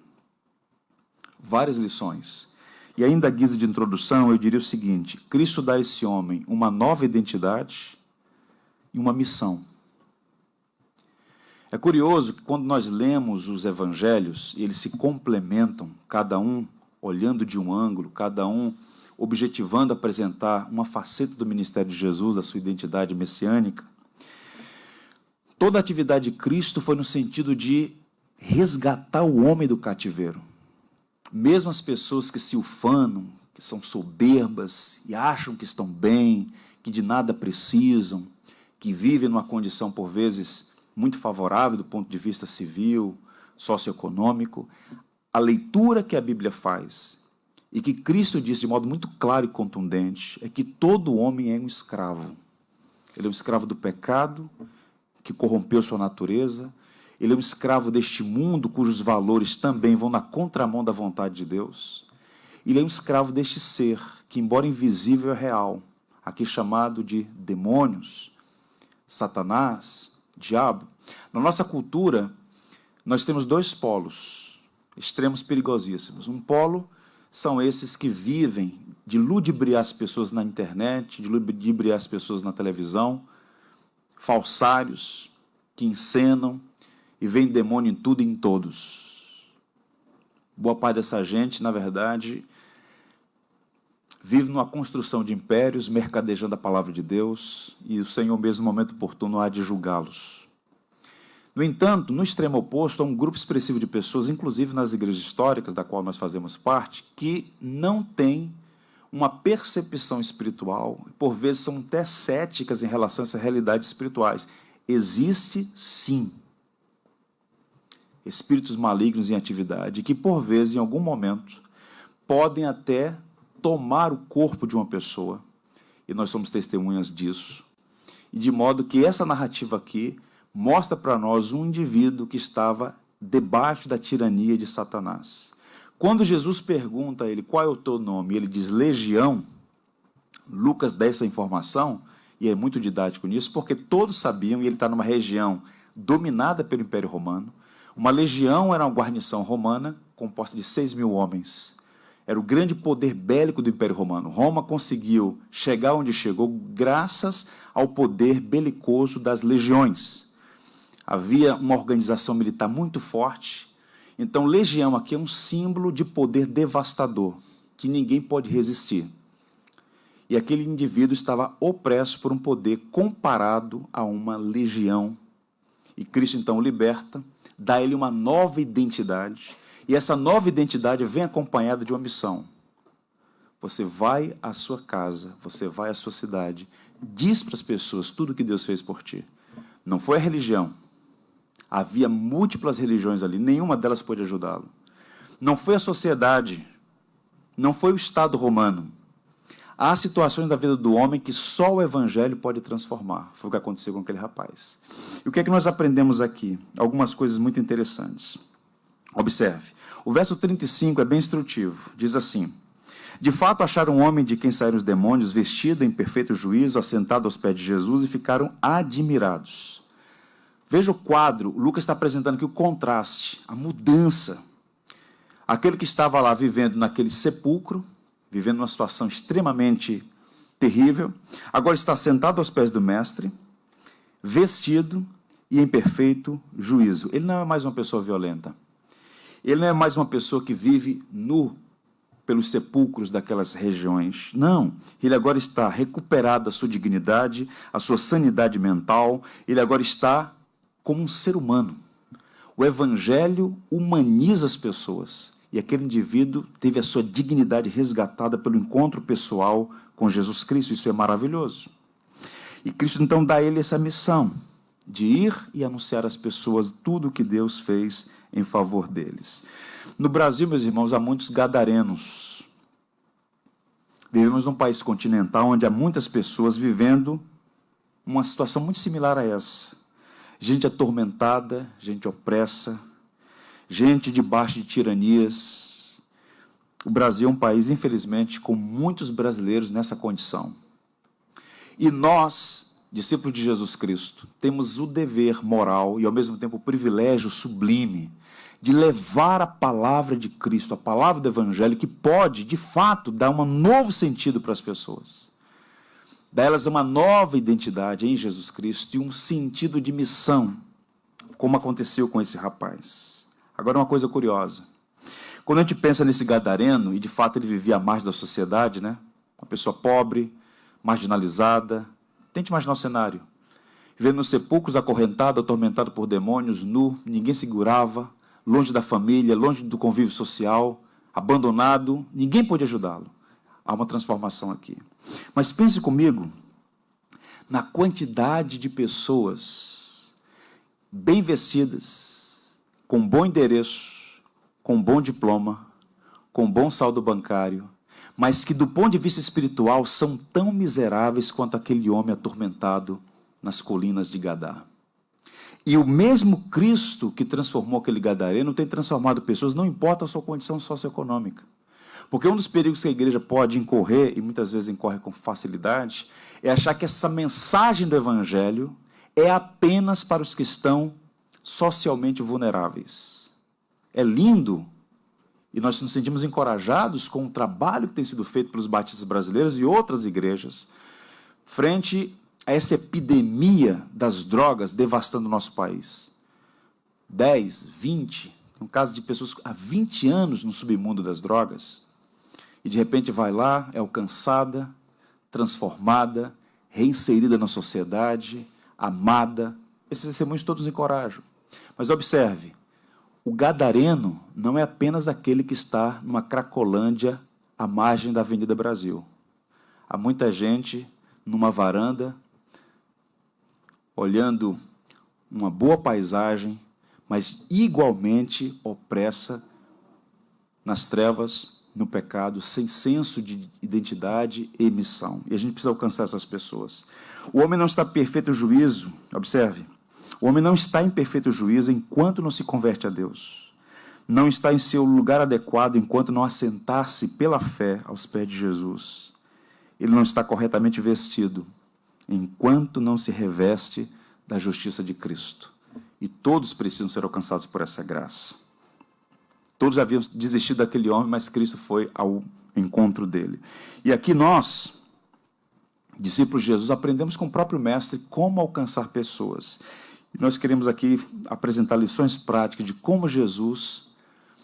Várias lições. E ainda à guisa de introdução, eu diria o seguinte, Cristo dá a esse homem uma nova identidade e uma missão. É curioso que quando nós lemos os evangelhos, e eles se complementam, cada um olhando de um ângulo, cada um objetivando apresentar uma faceta do ministério de Jesus, da sua identidade messiânica, toda a atividade de Cristo foi no sentido de resgatar o homem do cativeiro. Mesmo as pessoas que se ufanam, que são soberbas e acham que estão bem, que de nada precisam, que vivem numa condição, por vezes, muito favorável do ponto de vista civil, socioeconômico, a leitura que a Bíblia faz e que Cristo diz de modo muito claro e contundente é que todo homem é um escravo. Ele é um escravo do pecado, que corrompeu sua natureza, ele é um escravo deste mundo cujos valores também vão na contramão da vontade de Deus. Ele é um escravo deste ser que, embora invisível, é real, aqui chamado de demônios, Satanás, diabo. Na nossa cultura, nós temos dois polos, extremos perigosíssimos. Um polo são esses que vivem de ludibriar as pessoas na internet, de ludibriar as pessoas na televisão, falsários, que encenam e veem demônio em tudo e em todos. Boa parte dessa gente, na verdade, vive numa construção de impérios, mercadejando a palavra de Deus, e o Senhor mesmo, no momento oportuno, há de julgá-los. No entanto, no extremo oposto, há um grupo expressivo de pessoas, inclusive nas igrejas históricas, da qual nós fazemos parte, que não tem uma percepção espiritual, por vezes são até céticas em relação a essas realidades espirituais. Existe, sim, espíritos malignos em atividade, que, por vezes, em algum momento, podem até tomar o corpo de uma pessoa, e nós somos testemunhas disso, e de modo que essa narrativa aqui mostra para nós um indivíduo que estava debaixo da tirania de Satanás. Quando Jesus pergunta a ele, qual é o teu nome? E ele diz, Legião. Lucas dá essa informação, e é muito didático nisso, porque todos sabiam, e ele está numa região dominada pelo Império Romano. Uma legião era uma guarnição romana, composta de 6.000 homens. Era o grande poder bélico do Império Romano. Roma conseguiu chegar onde chegou graças ao poder belicoso das legiões. Havia uma organização militar muito forte. Então, legião aqui é um símbolo de poder devastador, que ninguém pode resistir. E aquele indivíduo estava opresso por um poder comparado a uma legião. E Cristo, então, o liberta, dá a ele uma nova identidade. E essa nova identidade vem acompanhada de uma missão. Você vai à sua casa, você vai à sua cidade, diz para as pessoas tudo o que Deus fez por ti. Não foi a religião. Havia múltiplas religiões ali, nenhuma delas pôde ajudá-lo. Não foi a sociedade, não foi o Estado romano. Há situações da vida do homem que só o Evangelho pode transformar. Foi o que aconteceu com aquele rapaz. E o que é que nós aprendemos aqui? Algumas coisas muito interessantes. Observe. O verso 35 é bem instrutivo. Diz assim, de fato acharam um homem de quem saíram os demônios, vestido em perfeito juízo, assentado aos pés de Jesus, e ficaram admirados. Veja o quadro, Lucas está apresentando aqui o contraste, a mudança. Aquele que estava lá vivendo naquele sepulcro, vivendo uma situação extremamente terrível, agora está sentado aos pés do mestre, vestido e em perfeito juízo. Ele não é mais uma pessoa violenta. Ele não é mais uma pessoa que vive nu pelos sepulcros daquelas regiões. Não, ele agora está recuperado a sua dignidade, a sua sanidade mental, ele agora está como um ser humano. O Evangelho humaniza as pessoas, e aquele indivíduo teve a sua dignidade resgatada pelo encontro pessoal com Jesus Cristo. Isso é maravilhoso. E Cristo, então, dá a ele essa missão de ir e anunciar às pessoas tudo o que Deus fez em favor deles. No Brasil, meus irmãos, há muitos gadarenos. Vivemos num país continental onde há muitas pessoas vivendo uma situação muito similar a essa. Gente atormentada, gente opressa, gente debaixo de tiranias. O Brasil é um país, infelizmente, com muitos brasileiros nessa condição. E nós, discípulos de Jesus Cristo, temos o dever moral e, ao mesmo tempo, o privilégio sublime de levar a palavra de Cristo, a palavra do Evangelho, que pode, de fato, dar um novo sentido para as pessoas. Dar elas uma nova identidade em Jesus Cristo e um sentido de missão, como aconteceu com esse rapaz. Agora, uma coisa curiosa. Quando a gente pensa nesse gadareno, e de fato ele vivia à margem da sociedade, né? Uma pessoa pobre, marginalizada. Tente imaginar o cenário. Vivendo nos sepulcros, acorrentado, atormentado por demônios, nu, ninguém segurava, longe da família, longe do convívio social, abandonado, ninguém pôde ajudá-lo. Há uma transformação aqui. Mas pense comigo na quantidade de pessoas bem vestidas, com bom endereço, com bom diploma, com bom saldo bancário, mas que do ponto de vista espiritual são tão miseráveis quanto aquele homem atormentado nas colinas de Gadá. E o mesmo Cristo que transformou aquele gadareno tem transformado pessoas, não importa a sua condição socioeconômica. Porque um dos perigos que a igreja pode incorrer, e muitas vezes incorre com facilidade, é achar que essa mensagem do Evangelho é apenas para os que estão socialmente vulneráveis. É lindo, e nós nos sentimos encorajados com o trabalho que tem sido feito pelos batistas brasileiros e outras igrejas, frente a essa epidemia das drogas devastando o nosso país. 10, 20, um caso de pessoas há 20 anos no submundo das drogas, e de repente vai lá, é alcançada, transformada, reinserida na sociedade, amada. Esses testemunhos todos encorajam. Mas observe, o gadareno não é apenas aquele que está numa Cracolândia à margem da Avenida Brasil. Há muita gente numa varanda, olhando uma boa paisagem, mas igualmente opressa nas trevas, no pecado, sem senso de identidade e missão. E a gente precisa alcançar essas pessoas. O homem não está em perfeito juízo, observe, o homem não está em perfeito juízo enquanto não se converte a Deus. Não está em seu lugar adequado enquanto não assentar-se pela fé aos pés de Jesus. Ele não está corretamente vestido enquanto não se reveste da justiça de Cristo. E todos precisam ser alcançados por essa graça. Todos haviam desistido daquele homem, mas Cristo foi ao encontro dele. E aqui nós, discípulos de Jesus, aprendemos com o próprio Mestre como alcançar pessoas. E nós queremos aqui apresentar lições práticas de como Jesus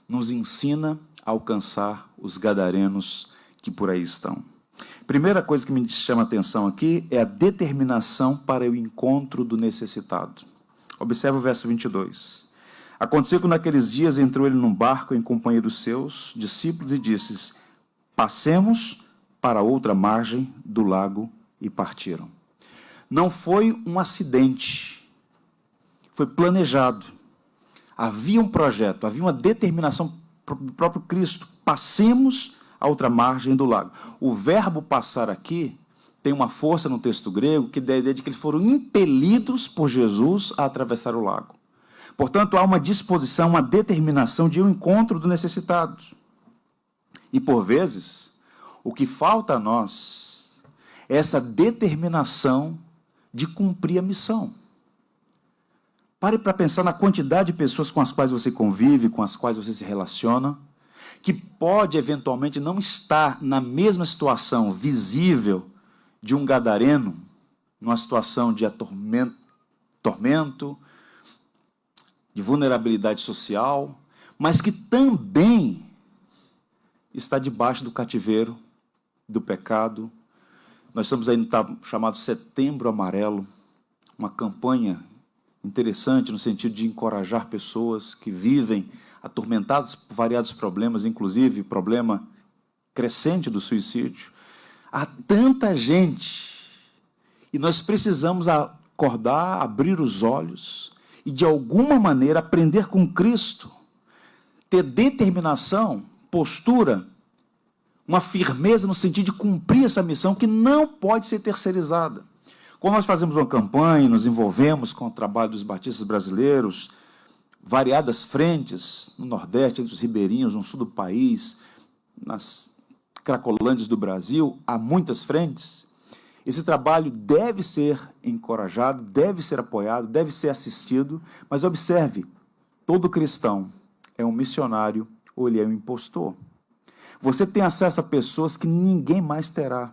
nos ensina a alcançar os gadarenos que por aí estão. Primeira coisa que me chama a atenção aqui é a determinação para o encontro do necessitado. Observe o verso 22. Aconteceu que naqueles dias entrou ele num barco em companhia dos seus discípulos e disse: passemos para outra margem do lago, e partiram. Não foi um acidente, foi planejado. Havia um projeto, havia uma determinação do próprio Cristo. Passemos a outra margem do lago. O verbo passar aqui tem uma força no texto grego que dá a ideia de que eles foram impelidos por Jesus a atravessar o lago. Portanto, há uma disposição, uma determinação de um encontro do necessitado. E, por vezes, o que falta a nós é essa determinação de cumprir a missão. Pare para pensar na quantidade de pessoas com as quais você convive, com as quais você se relaciona, que pode, eventualmente, não estar na mesma situação visível de um gadareno, numa situação de tormento, de vulnerabilidade social, mas que também está debaixo do cativeiro, do pecado. Nós estamos aí no chamado Setembro Amarelo, uma campanha interessante no sentido de encorajar pessoas que vivem atormentadas por variados problemas, inclusive o problema crescente do suicídio. Há tanta gente, e nós precisamos acordar, abrir os olhos e, de alguma maneira, aprender com Cristo, ter determinação, postura, uma firmeza no sentido de cumprir essa missão que não pode ser terceirizada. Quando nós fazemos uma campanha, nos envolvemos com o trabalho dos batistas brasileiros, variadas frentes, no Nordeste, entre os ribeirinhos, no sul do país, nas Cracolândias do Brasil, há muitas frentes. Esse trabalho deve ser encorajado, deve ser apoiado, deve ser assistido, mas observe, todo cristão é um missionário ou ele é um impostor. Você tem acesso a pessoas que ninguém mais terá.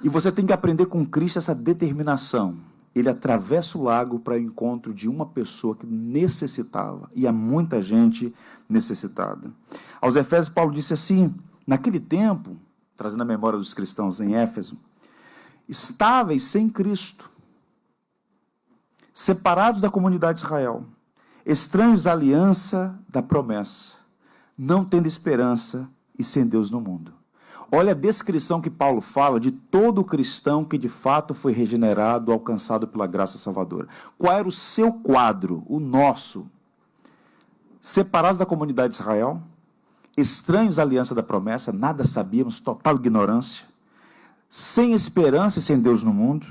E você tem que aprender com Cristo essa determinação. Ele atravessa o lago para o encontro de uma pessoa que necessitava, e há muita gente necessitada. Aos Efésios, Paulo disse assim, naquele tempo, trazendo a memória dos cristãos em Éfeso, estáveis sem Cristo, separados da comunidade de Israel, estranhos à aliança da promessa, não tendo esperança e sem Deus no mundo. Olha a descrição que Paulo fala de todo cristão que de fato foi regenerado, alcançado pela graça salvadora. Qual era o seu quadro, o nosso? Separados da comunidade de Israel, estranhos à aliança da promessa, nada sabíamos, total ignorância, sem esperança e sem Deus no mundo.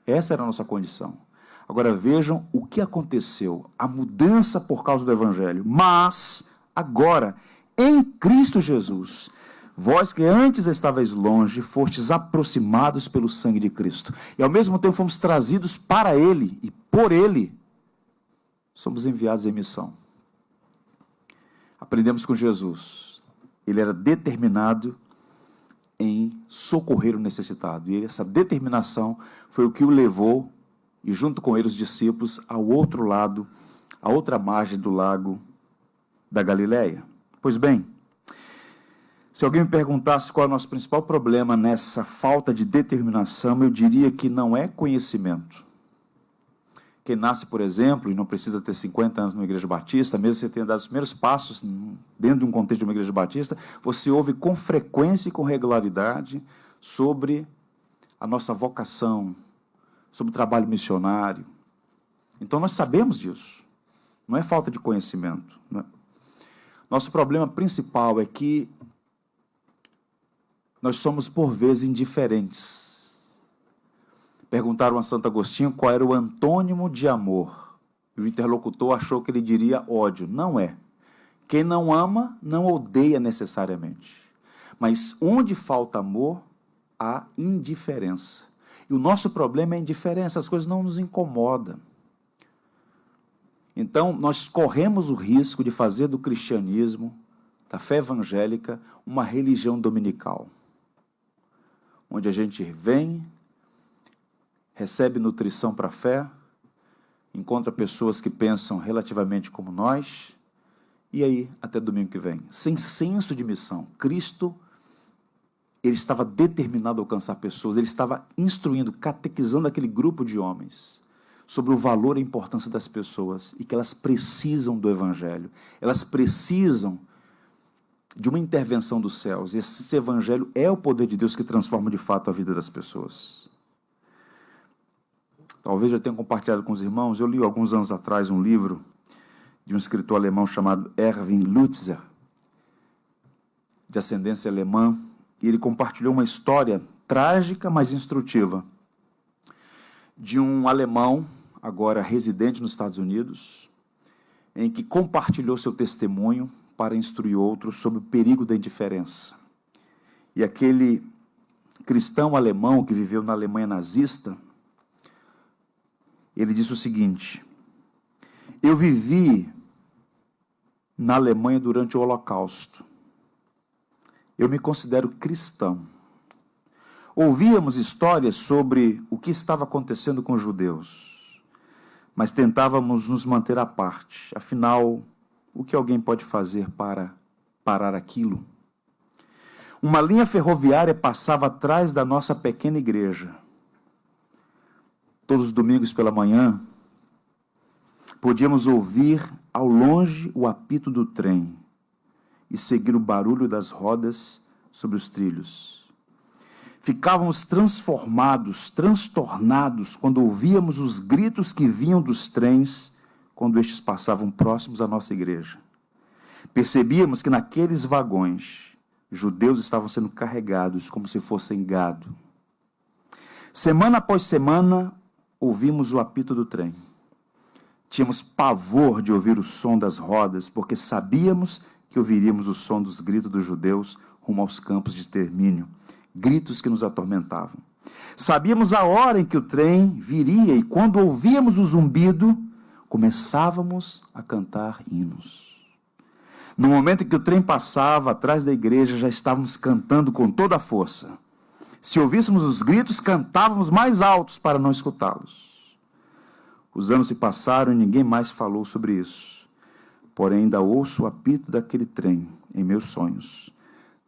Essa era a nossa condição. Agora vejam o que aconteceu, a mudança por causa do Evangelho. Mas, agora, em Cristo Jesus, vós que antes estáveis longe, fostes aproximados pelo sangue de Cristo. E ao mesmo tempo fomos trazidos para Ele, e por Ele somos enviados em missão. Aprendemos com Jesus. Ele era determinado em socorrer o necessitado. E essa determinação foi o que o levou, e junto com ele os discípulos, ao outro lado, à outra margem do lago da Galileia. Pois bem, se alguém me perguntasse qual é o nosso principal problema nessa falta de determinação, eu diria que não é conhecimento. Quem nasce, por exemplo, e não precisa ter 50 anos numa igreja batista, mesmo você tenha dado os primeiros passos dentro de um contexto de uma igreja batista, você ouve com frequência e com regularidade sobre a nossa vocação, sobre o trabalho missionário. Então nós sabemos disso. Não é falta de conhecimento. Não é? Nosso problema principal é que nós somos, por vezes, indiferentes. Perguntaram a Santo Agostinho qual era o antônimo de amor. E o interlocutor achou que ele diria ódio. Não é. Quem não ama, não odeia necessariamente. Mas onde falta amor, há indiferença. E o nosso problema é a indiferença. As coisas não nos incomodam. Então, nós corremos o risco de fazer do cristianismo, da fé evangélica, uma religião dominical. Onde a gente vem, recebe nutrição para a fé, encontra pessoas que pensam relativamente como nós, e aí, até domingo que vem. Sem senso de missão. Cristo, ele estava determinado a alcançar pessoas, ele estava instruindo, catequizando aquele grupo de homens sobre o valor e a importância das pessoas e que elas precisam do Evangelho. Elas precisam de uma intervenção dos céus. E esse Evangelho é o poder de Deus que transforma de fato a vida das pessoas. Talvez eu tenha compartilhado com os irmãos, eu li alguns anos atrás um livro de um escritor alemão chamado Erwin Lutzer, de ascendência alemã, e ele compartilhou uma história trágica, mas instrutiva, de um alemão, agora residente nos Estados Unidos, em que compartilhou seu testemunho para instruir outros sobre o perigo da indiferença. E aquele cristão alemão que viveu na Alemanha nazista, ele disse o seguinte: eu vivi na Alemanha durante o Holocausto. Eu me considero cristão. Ouvíamos histórias sobre o que estava acontecendo com os judeus, mas tentávamos nos manter à parte. Afinal, o que alguém pode fazer para parar aquilo? Uma linha ferroviária passava atrás da nossa pequena igreja. Todos os domingos pela manhã, podíamos ouvir ao longe o apito do trem e seguir o barulho das rodas sobre os trilhos. Ficávamos transformados, transtornados, quando ouvíamos os gritos que vinham dos trens, quando estes passavam próximos à nossa igreja. Percebíamos que naqueles vagões, judeus estavam sendo carregados como se fossem gado. Semana após semana, ouvimos o apito do trem. Tínhamos pavor de ouvir o som das rodas, porque sabíamos que ouviríamos o som dos gritos dos judeus rumo aos campos de extermínio, gritos que nos atormentavam. Sabíamos a hora em que o trem viria e quando ouvíamos o zumbido, começávamos a cantar hinos. No momento em que o trem passava atrás da igreja, já estávamos cantando com toda a força. Se ouvíssemos os gritos, cantávamos mais altos para não escutá-los. Os anos se passaram e ninguém mais falou sobre isso. Porém, ainda ouço o apito daquele trem em meus sonhos.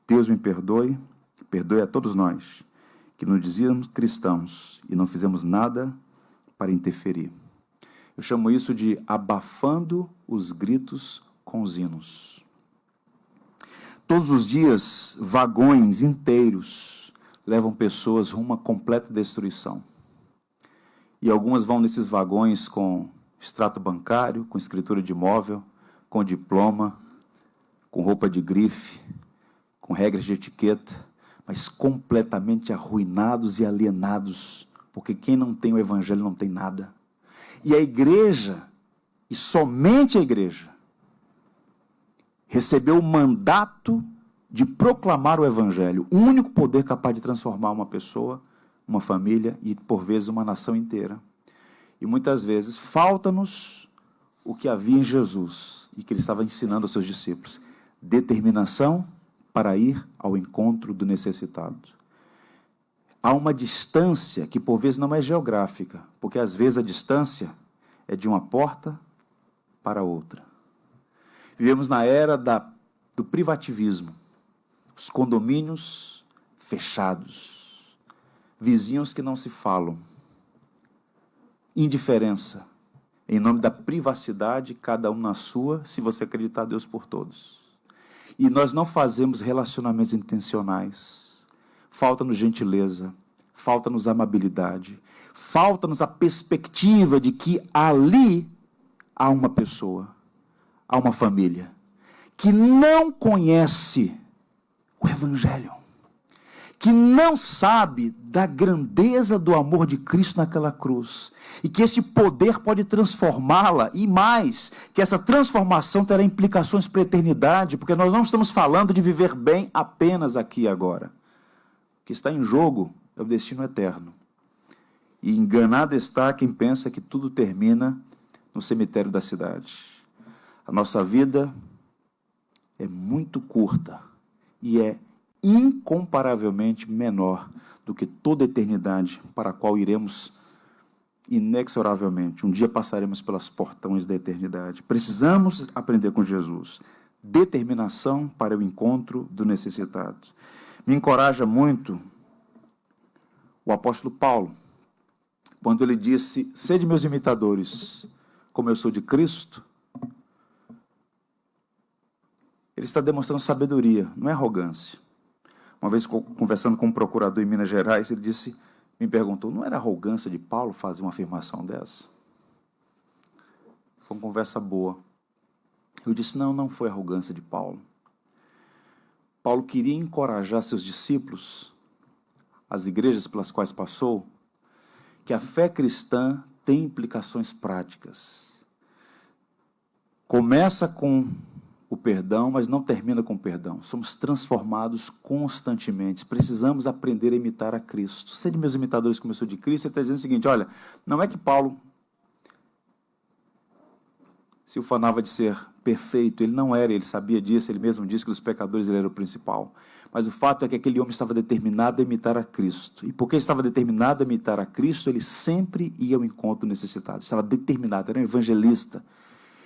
Deus me perdoe, perdoe a todos nós, que nos dizíamos cristãos e não fizemos nada para interferir. Eu chamo isso de abafando os gritos com os hinos. Todos os dias, vagões inteiros levam pessoas rumo à completa destruição. E algumas vão nesses vagões com extrato bancário, com escritura de imóvel, com diploma, com roupa de grife, com regras de etiqueta, mas completamente arruinados e alienados, porque quem não tem o evangelho não tem nada. E a igreja, e somente a igreja, recebeu o mandato de proclamar o evangelho, o único poder capaz de transformar uma pessoa, uma família e, por vezes, uma nação inteira. E muitas vezes falta-nos o que havia em Jesus e que ele estava ensinando aos seus discípulos: determinação para ir ao encontro do necessitado. Há uma distância que, por vezes, não é geográfica, porque, às vezes, a distância é de uma porta para outra. Vivemos na era do privativismo, os condomínios fechados, vizinhos que não se falam, indiferença, em nome da privacidade, cada um na sua, se você acreditar Deus por todos. E nós não fazemos relacionamentos intencionais, falta-nos gentileza, falta-nos amabilidade, falta-nos a perspectiva de que ali há uma pessoa, há uma família, que não conhece o Evangelho, que não sabe da grandeza do amor de Cristo naquela cruz, e que esse poder pode transformá-la, e mais, que essa transformação terá implicações para a eternidade, porque nós não estamos falando de viver bem apenas aqui e agora. O que está em jogo é o destino eterno. E enganado está quem pensa que tudo termina no cemitério da cidade. A nossa vida é muito curta e é incomparavelmente menor do que toda a eternidade para a qual iremos inexoravelmente. Um dia passaremos pelos portões da eternidade. Precisamos aprender com Jesus. Determinação para o encontro do necessitado. Me encoraja muito o apóstolo Paulo, quando ele disse: sede meus imitadores, como eu sou de Cristo. Ele está demonstrando sabedoria, não é arrogância. Uma vez, conversando com um procurador em Minas Gerais, ele me perguntou: não era arrogância de Paulo fazer uma afirmação dessa? Foi uma conversa boa. Eu disse: não foi arrogância de Paulo. Paulo queria encorajar seus discípulos, as igrejas pelas quais passou, que a fé cristã tem implicações práticas. Começa com o perdão, mas não termina com o perdão. Somos transformados constantemente. Precisamos aprender a imitar a Cristo. Sede meus imitadores como eu sou de Cristo. Ele está dizendo o seguinte: olha, não é que Paulo se ufanava de ser perfeito, ele não era, ele sabia disso, ele mesmo disse que dos pecadores ele era o principal. Mas o fato é que aquele homem estava determinado a imitar a Cristo. E porque estava determinado a imitar a Cristo, ele sempre ia ao encontro do necessitado. Estava determinado, era um evangelista.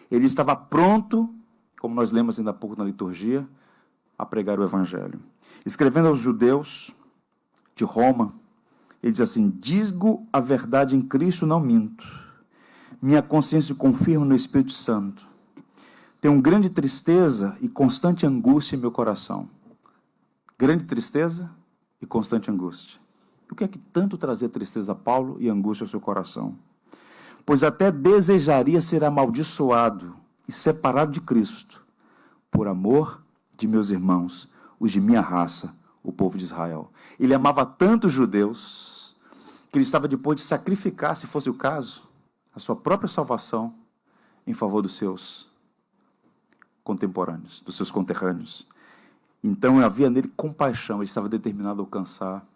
Ele estava pronto, como nós lemos ainda há pouco na liturgia, a pregar o Evangelho. Escrevendo aos judeus de Roma, ele diz assim: digo a verdade em Cristo, não minto. Minha consciência confirma no Espírito Santo. Tenho grande tristeza e constante angústia em meu coração. Grande tristeza e constante angústia. O que é que tanto trazia tristeza a Paulo e angústia ao seu coração? Pois até desejaria ser amaldiçoado e separado de Cristo, por amor de meus irmãos, os de minha raça, o povo de Israel. Ele amava tanto os judeus, que ele estava depois de sacrificar, se fosse o caso, a sua própria salvação, em favor dos seus contemporâneos, dos seus conterrâneos. Então havia nele compaixão, ele estava determinado a alcançar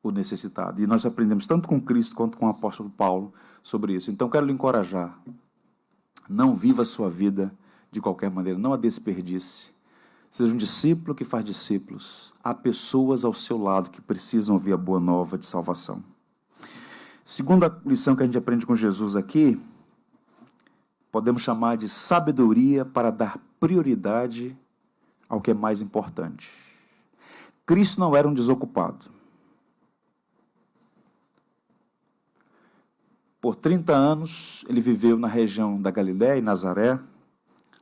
o necessitado. E nós aprendemos tanto com Cristo quanto com o apóstolo Paulo sobre isso. Então quero lhe encorajar. Não viva a sua vida de qualquer maneira, não a desperdice. Seja um discípulo que faz discípulos. Há pessoas ao seu lado que precisam ouvir a boa nova de salvação. Segunda lição que a gente aprende com Jesus aqui, podemos chamar de sabedoria para dar prioridade ao que é mais importante. Cristo não era um desocupado. Por 30 anos, ele viveu na região da Galiléia, em Nazaré.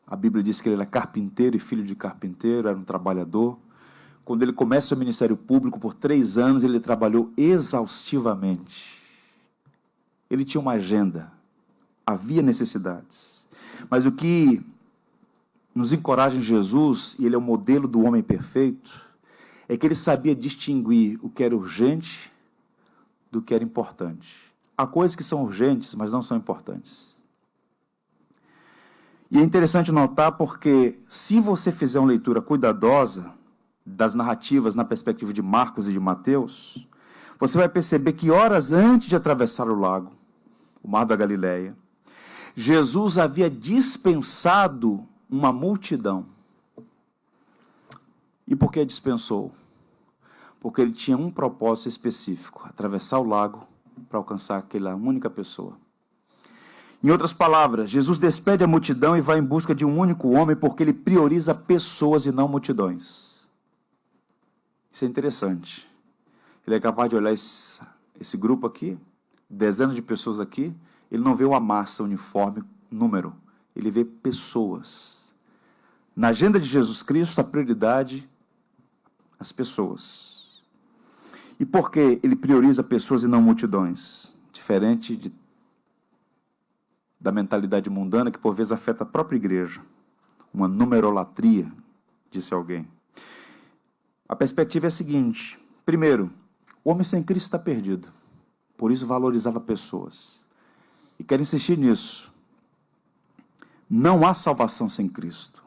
A Bíblia diz que ele era carpinteiro e filho de carpinteiro, era um trabalhador. Quando ele começa o ministério público, por 3 anos, ele trabalhou exaustivamente. Ele tinha uma agenda, havia necessidades. Mas o que nos encoraja em Jesus, e ele é o modelo do homem perfeito, é que ele sabia distinguir o que era urgente do que era importante. Há coisas que são urgentes, mas não são importantes. E é interessante notar porque, se você fizer uma leitura cuidadosa das narrativas na perspectiva de Marcos e de Mateus, você vai perceber que horas antes de atravessar o lago, o mar da Galileia, Jesus havia dispensado uma multidão. E por que dispensou? Porque ele tinha um propósito específico, atravessar o lago para alcançar aquela única pessoa. Em outras palavras, Jesus despede a multidão e vai em busca de um único homem porque ele prioriza pessoas e não multidões. Isso é interessante. Ele é capaz de olhar esse grupo aqui, dezenas de pessoas aqui, ele não vê uma massa, uniforme, número. Ele vê pessoas. Na agenda de Jesus Cristo, a prioridade, as pessoas. E por que ele prioriza pessoas e não multidões? Diferente da mentalidade mundana que por vezes afeta a própria igreja. Uma numerolatria, disse alguém. A perspectiva é a seguinte. Primeiro, o homem sem Cristo está perdido. Por isso valorizava pessoas. E quero insistir nisso. Não há salvação sem Cristo.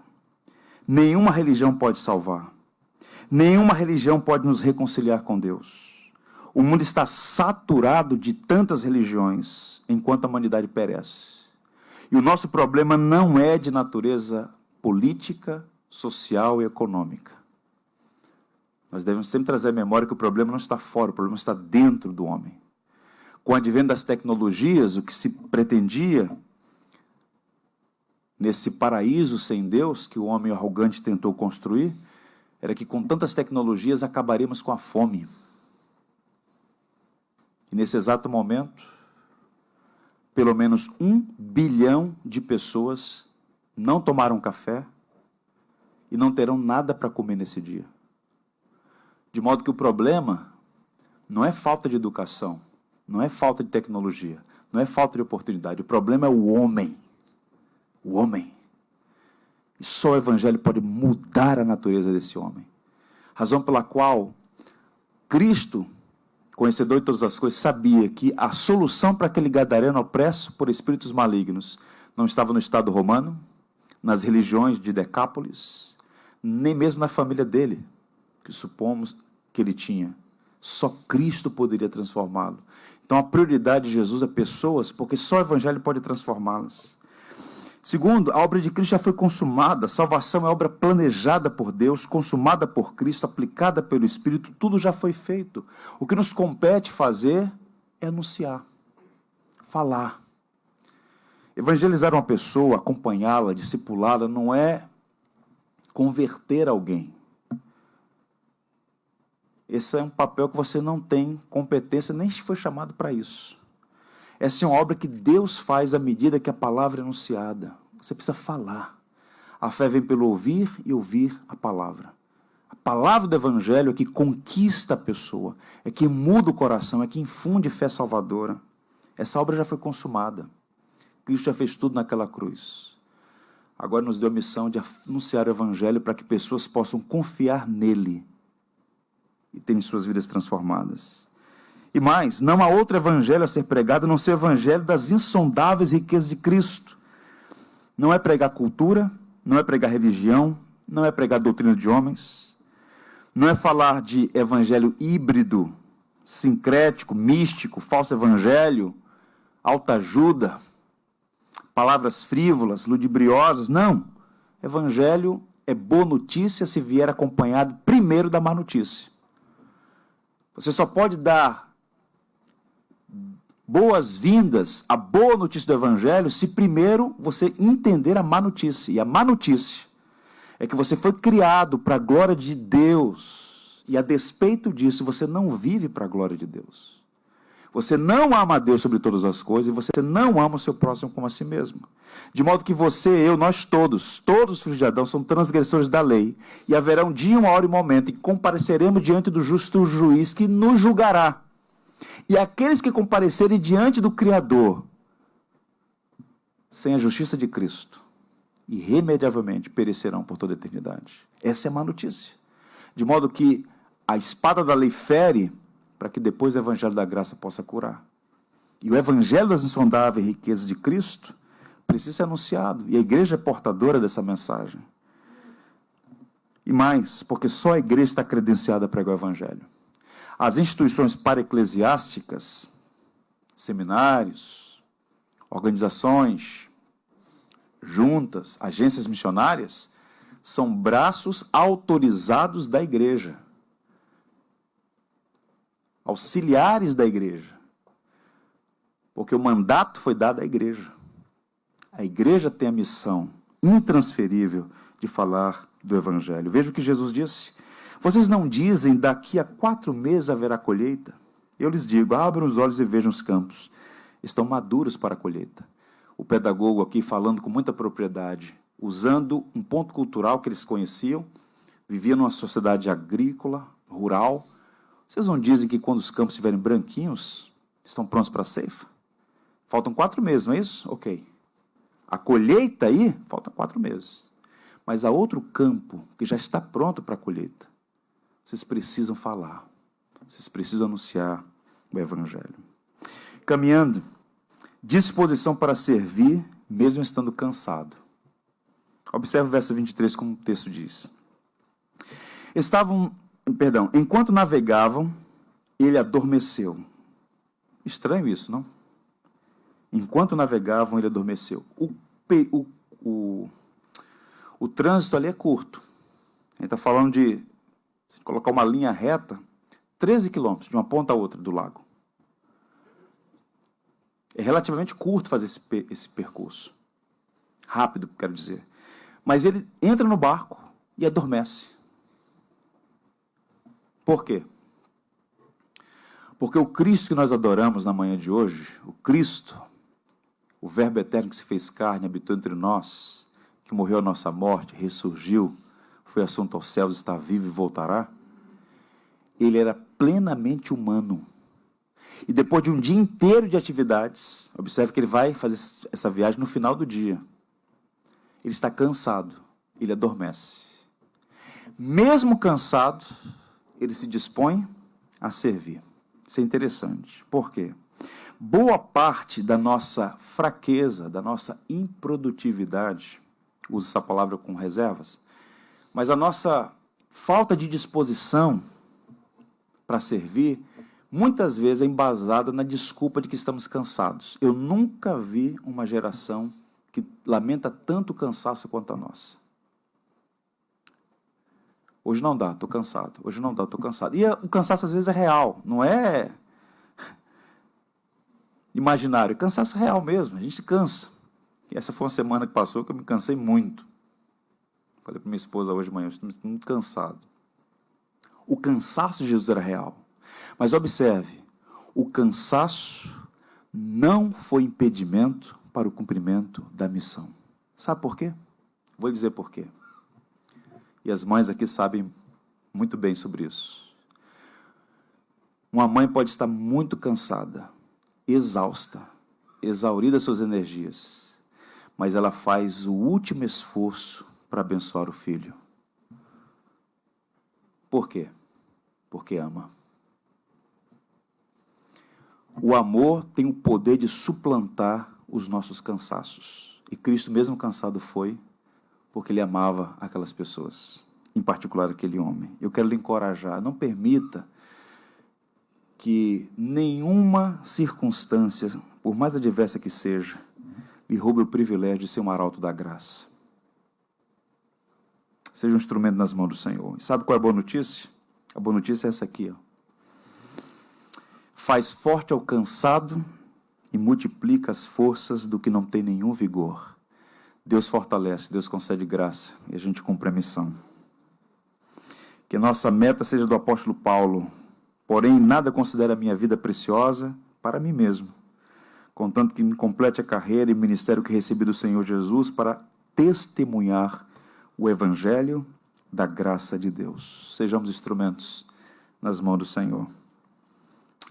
Nenhuma religião pode salvar. Nenhuma religião pode nos reconciliar com Deus. O mundo está saturado de tantas religiões, enquanto a humanidade perece. E o nosso problema não é de natureza política, social e econômica. Nós devemos sempre trazer à memória que o problema não está fora, o problema está dentro do homem. Com o advento das tecnologias, o que se pretendia nesse paraíso sem Deus que o homem arrogante tentou construir, era que com tantas tecnologias acabaríamos com a fome. E nesse exato momento, pelo menos 1 bilhão de pessoas não tomaram café e não terão nada para comer nesse dia. De modo que o problema não é falta de educação, não é falta de tecnologia, não é falta de oportunidade. O problema é o homem. O homem. E só o Evangelho pode mudar a natureza desse homem. Razão pela qual Cristo, conhecedor de todas as coisas, sabia que a solução para aquele gadareno opresso por espíritos malignos não estava no Estado romano, nas religiões de Decápolis, nem mesmo na família dele, que supomos que ele tinha. Só Cristo poderia transformá-lo. Então a prioridade de Jesus é pessoas, porque só o Evangelho pode transformá-las. Segundo, a obra de Cristo já foi consumada. A salvação é obra planejada por Deus, consumada por Cristo, aplicada pelo Espírito, tudo já foi feito. O que nos compete fazer é anunciar, falar. Evangelizar uma pessoa, acompanhá-la, discipulá-la, não é converter alguém. Esse é um papel que você não tem competência, nem foi chamado para isso. Essa é uma obra que Deus faz à medida que a palavra é anunciada. Você precisa falar. A fé vem pelo ouvir e ouvir a palavra. A palavra do Evangelho é que conquista a pessoa, é que muda o coração, é que infunde fé salvadora. Essa obra já foi consumada. Cristo já fez tudo naquela cruz. Agora nos deu a missão de anunciar o Evangelho para que pessoas possam confiar nele e terem suas vidas transformadas. E mais, não há outro evangelho a ser pregado a não ser o evangelho das insondáveis riquezas de Cristo. Não é pregar cultura, não é pregar religião, não é pregar doutrina de homens, não é falar de evangelho híbrido, sincrético, místico, falso evangelho, autoajuda, palavras frívolas, ludibriosas. Não. Evangelho é boa notícia se vier acompanhado primeiro da má notícia. Você só pode dar boas-vindas à boa notícia do Evangelho se primeiro você entender a má notícia. E a má notícia é que você foi criado para a glória de Deus. E a despeito disso, você não vive para a glória de Deus. Você não ama a Deus sobre todas as coisas e você não ama o seu próximo como a si mesmo. De modo que você, eu, nós todos os filhos de Adão, são transgressores da lei. E haverá um dia, uma hora e um momento em que compareceremos diante do justo juiz que nos julgará. E aqueles que comparecerem diante do Criador, sem a justiça de Cristo, irremediavelmente perecerão por toda a eternidade. Essa é a má notícia. De modo que a espada da lei fere para que depois o evangelho da graça possa curar. E o evangelho das insondáveis riquezas de Cristo precisa ser anunciado. E a igreja é portadora dessa mensagem. E mais, porque só a igreja está credenciada a pregar o evangelho. As instituições para-eclesiásticas, seminários, organizações, juntas, agências missionárias, são braços autorizados da igreja. Auxiliares da igreja. Porque o mandato foi dado à igreja. A igreja tem a missão intransferível de falar do evangelho. Veja o que Jesus disse. Vocês não dizem, daqui a 4 meses haverá colheita? Eu lhes digo, abram os olhos e vejam os campos. Estão maduros para a colheita. O pedagogo aqui falando com muita propriedade, usando um ponto cultural que eles conheciam, viviam numa sociedade agrícola, rural. Vocês não dizem que quando os campos estiverem branquinhos, estão prontos para a ceifa? Faltam 4 meses, não é isso? Ok. A colheita aí, faltam 4 meses. Mas há outro campo que já está pronto para a colheita. Vocês precisam falar. Vocês precisam anunciar o evangelho. Caminhando, disposição para servir, mesmo estando cansado. Observe o verso 23, como o texto diz. Enquanto navegavam, ele adormeceu. Estranho isso, não? Enquanto navegavam, ele adormeceu. O trânsito ali é curto. Ele está falando de colocar uma linha reta, 13 quilômetros, de uma ponta a outra do lago. É relativamente curto fazer esse percurso. Rápido, quero dizer. Mas ele entra no barco e adormece. Por quê? Porque o Cristo que nós adoramos na manhã de hoje, o Cristo, o Verbo eterno que se fez carne, habitou entre nós, que morreu a nossa morte, ressurgiu, foi assunto aos céus, está vivo e voltará, ele era plenamente humano. E depois de um dia inteiro de atividades, observe que ele vai fazer essa viagem no final do dia. Ele está cansado, ele adormece. Mesmo cansado, ele se dispõe a servir. Isso é interessante. Por quê? Boa parte da nossa fraqueza, da nossa improdutividade, uso essa palavra com reservas, mas a nossa falta de disposição para servir, muitas vezes é embasada na desculpa de que estamos cansados. Eu nunca vi uma geração que lamenta tanto o cansaço quanto a nossa. Hoje não dá, estou cansado. Hoje não dá, estou cansado. E o cansaço às vezes é real, não é imaginário. É cansaço real mesmo, a gente se cansa. E essa foi uma semana que passou que eu me cansei muito. Falei para minha esposa hoje de manhã, eu estou muito cansado. O cansaço de Jesus era real. Mas observe, o cansaço não foi impedimento para o cumprimento da missão. Sabe por quê? Vou dizer por quê. E as mães aqui sabem muito bem sobre isso. Uma mãe pode estar muito cansada, exausta, exaurida suas energias, mas ela faz o último esforço para abençoar o filho. Por quê? Porque ama. O amor tem o poder de suplantar os nossos cansaços. E Cristo, mesmo cansado, foi porque Ele amava aquelas pessoas, em particular aquele homem. Eu quero lhe encorajar, não permita que nenhuma circunstância, por mais adversa que seja, lhe roube o privilégio de ser um arauto da graça. Seja um instrumento nas mãos do Senhor. E sabe qual é a boa notícia? A boa notícia é essa aqui, ó. Faz forte ao cansado e multiplica as forças do que não tem nenhum vigor. Deus fortalece, Deus concede graça e a gente cumpre a missão. Que nossa meta seja do apóstolo Paulo. Porém, nada considero a minha vida preciosa para mim mesmo, contanto que me complete a carreira e ministério que recebi do Senhor Jesus para testemunhar o evangelho da graça de Deus. Sejamos instrumentos nas mãos do Senhor.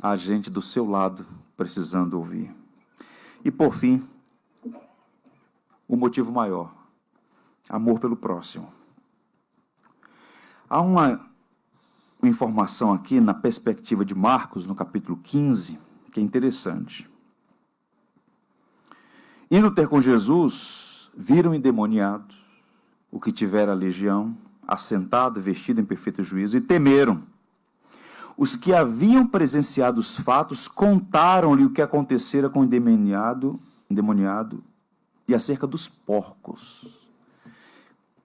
Há gente do seu lado precisando ouvir. E por fim, o motivo maior, amor pelo próximo. Há uma informação aqui na perspectiva de Marcos, no capítulo 15, que é interessante. Indo ter com Jesus, viram endemoniado o que tivera a legião, assentado, vestido em perfeito juízo, e temeram. Os que haviam presenciado os fatos contaram-lhe o que acontecera com o endemoniado e acerca dos porcos.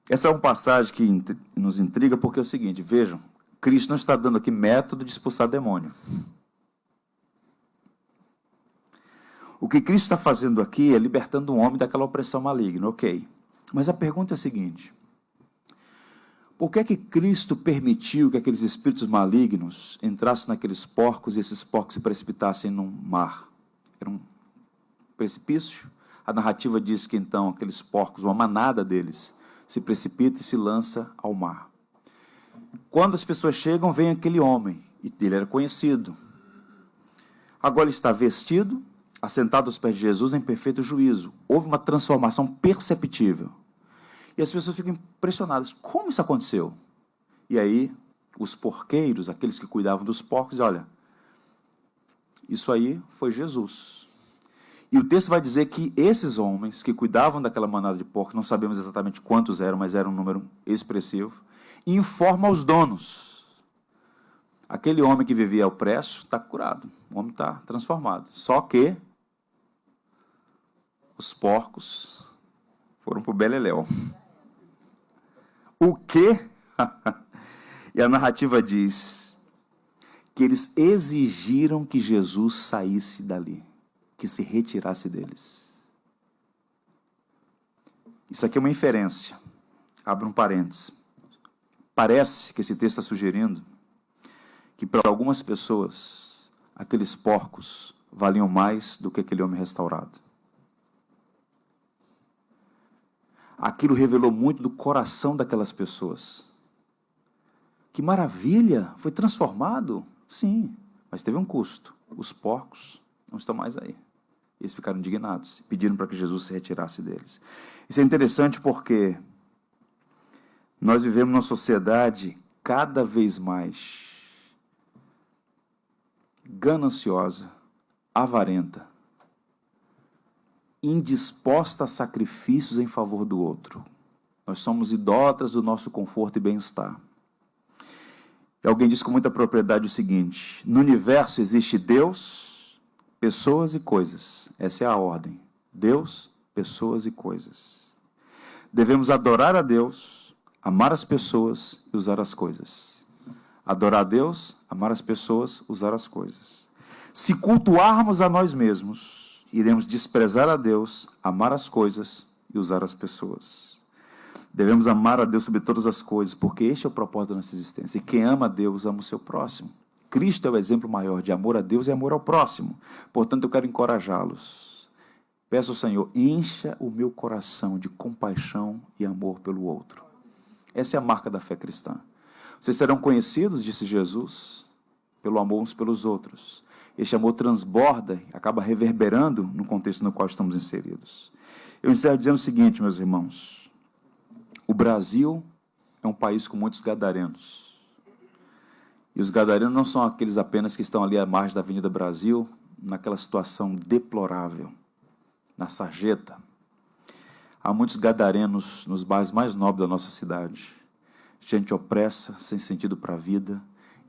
Essa é uma passagem que nos intriga, porque é o seguinte, vejam, Cristo não está dando aqui método de expulsar demônio. O que Cristo está fazendo aqui é libertando um homem daquela opressão maligna, ok. Mas a pergunta é a seguinte, por que é que Cristo permitiu que aqueles espíritos malignos entrassem naqueles porcos e esses porcos se precipitassem no mar? Era um precipício. A narrativa diz que então aqueles porcos, uma manada deles, se precipita e se lança ao mar. Quando as pessoas chegam, vem aquele homem, e ele era conhecido. Agora ele está vestido, assentado aos pés de Jesus em perfeito juízo. Houve uma transformação perceptível. E as pessoas ficam impressionadas. Como isso aconteceu? E aí, os porqueiros, aqueles que cuidavam dos porcos, dizem, olha, isso aí foi Jesus. E o texto vai dizer que esses homens que cuidavam daquela manada de porcos, não sabemos exatamente quantos eram, mas era um número expressivo, informam aos donos. Aquele homem que vivia opresso está curado. O homem está transformado. Só que os porcos foram para o beleléu. O quê? E a narrativa diz que eles exigiram que Jesus saísse dali, que se retirasse deles. Isso aqui é uma inferência. Abra um parênteses. Parece que esse texto está sugerindo que para algumas pessoas, aqueles porcos valiam mais do que aquele homem restaurado. Aquilo revelou muito do coração daquelas pessoas. Que maravilha! Foi transformado? Sim, mas teve um custo. Os porcos não estão mais aí. Eles ficaram indignados e pediram para que Jesus se retirasse deles. Isso é interessante porque nós vivemos numa sociedade cada vez mais gananciosa, avarenta, indisposta a sacrifícios em favor do outro. Nós somos idólatras do nosso conforto e bem-estar. E alguém diz com muita propriedade o seguinte, no universo existe Deus, pessoas e coisas. Essa é a ordem. Deus, pessoas e coisas. Devemos adorar a Deus, amar as pessoas e usar as coisas. Adorar a Deus, amar as pessoas, usar as coisas. Se cultuarmos a nós mesmos, iremos desprezar a Deus, amar as coisas e usar as pessoas. Devemos amar a Deus sobre todas as coisas, porque este é o propósito da nossa existência. E quem ama a Deus, ama o seu próximo. Cristo é o exemplo maior de amor a Deus e amor ao próximo. Portanto, eu quero encorajá-los. Peço ao Senhor, encha o meu coração de compaixão e amor pelo outro. Essa é a marca da fé cristã. Vocês serão conhecidos, disse Jesus, pelo amor uns pelos outros. Este amor transborda e acaba reverberando no contexto no qual estamos inseridos. Eu encerro dizendo o seguinte, meus irmãos. O Brasil é um país com muitos gadarenos. E os gadarenos não são aqueles apenas que estão ali à margem da Avenida Brasil, naquela situação deplorável, na sarjeta. Há muitos gadarenos nos bairros mais nobres da nossa cidade. Gente opressa, sem sentido para a vida.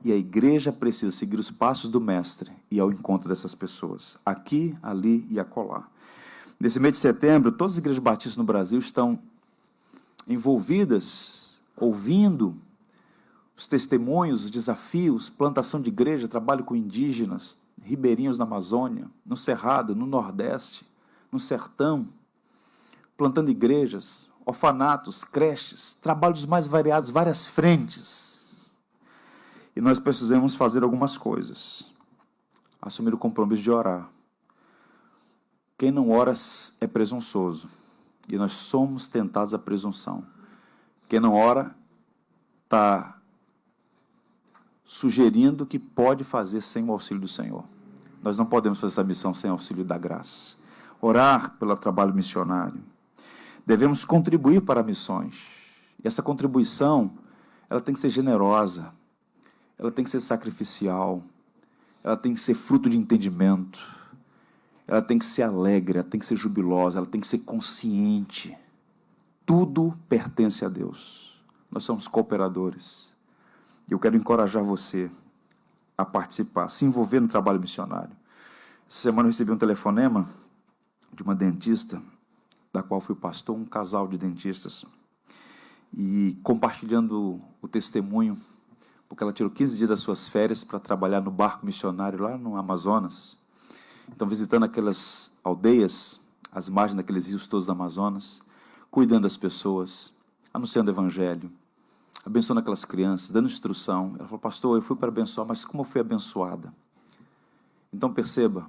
E a igreja precisa seguir os passos do Mestre e ir ao encontro dessas pessoas. Aqui, ali e acolá. Nesse mês de setembro, todas as igrejas batistas no Brasil estão envolvidas, ouvindo os testemunhos, os desafios, plantação de igreja, trabalho com indígenas, ribeirinhos na Amazônia, no Cerrado, no Nordeste, no Sertão, plantando igrejas, orfanatos, creches, trabalhos mais variados, várias frentes. E nós precisamos fazer algumas coisas. Assumir o compromisso de orar. Quem não ora é presunçoso. E nós somos tentados à presunção. Quem não ora está sugerindo que pode fazer sem o auxílio do Senhor. Nós não podemos fazer essa missão sem o auxílio da graça. Orar pelo trabalho missionário. Devemos contribuir para missões. E essa contribuição, ela tem que ser generosa, ela tem que ser sacrificial, ela tem que ser fruto de entendimento, ela tem que ser alegre, ela tem que ser jubilosa, ela tem que ser consciente. Tudo pertence a Deus. Nós somos cooperadores. E eu quero encorajar você a participar, se envolver no trabalho missionário. Essa semana eu recebi um telefonema de uma dentista, da qual fui pastor, um casal de dentistas, e compartilhando o testemunho, porque ela tirou 15 dias das suas férias para trabalhar no barco missionário lá no Amazonas. Então, visitando aquelas aldeias, as margens daqueles rios todos do Amazonas, cuidando das pessoas, anunciando o evangelho, abençoando aquelas crianças, dando instrução. Ela falou: pastor, eu fui para abençoar, mas como eu fui abençoada? Então, perceba,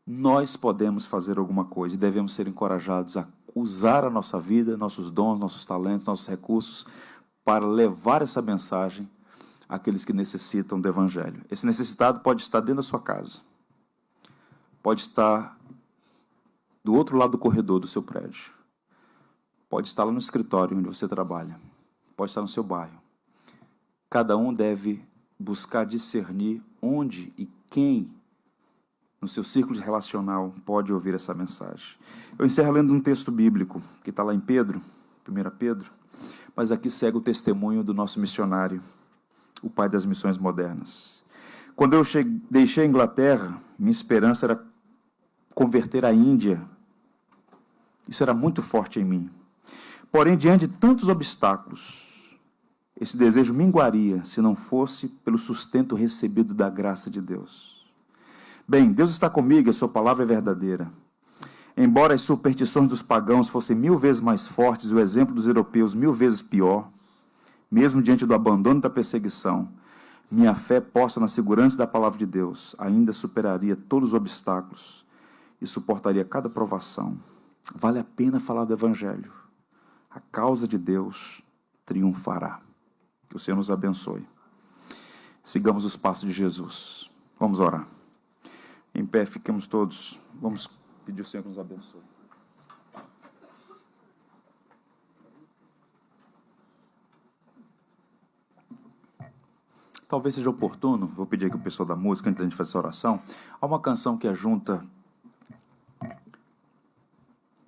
nós podemos fazer alguma coisa e devemos ser encorajados a usar a nossa vida, nossos dons, nossos talentos, nossos recursos, para levar essa mensagem àqueles que necessitam do evangelho. Esse necessitado pode estar dentro da sua casa, pode estar do outro lado do corredor do seu prédio, pode estar lá no escritório onde você trabalha, pode estar no seu bairro. Cada um deve buscar discernir onde e quem no seu círculo relacional pode ouvir essa mensagem. Eu encerro lendo um texto bíblico que está lá em Pedro, 1 Pedro, mas aqui segue o testemunho do nosso missionário, o pai das missões modernas. Quando eu deixei a Inglaterra, minha esperança era converter a Índia. Isso era muito forte em mim. Porém, diante de tantos obstáculos, esse desejo minguaria se não fosse pelo sustento recebido da graça de Deus. Bem, Deus está comigo e a sua palavra é verdadeira. Embora as superstições dos pagãos fossem 1000 vezes mais fortes e o exemplo dos europeus 1000 vezes pior, mesmo diante do abandono e da perseguição, minha fé posta na segurança da palavra de Deus ainda superaria todos os obstáculos e suportaria cada provação. Vale a pena falar do evangelho. A causa de Deus triunfará. Que o Senhor nos abençoe. Sigamos os passos de Jesus. Vamos orar. Em pé, fiquemos todos. Vamos pedir ao Senhor que nos abençoe. Talvez seja oportuno, vou pedir aqui o pessoal da música, antes da gente fazer essa oração, há uma canção que a Junta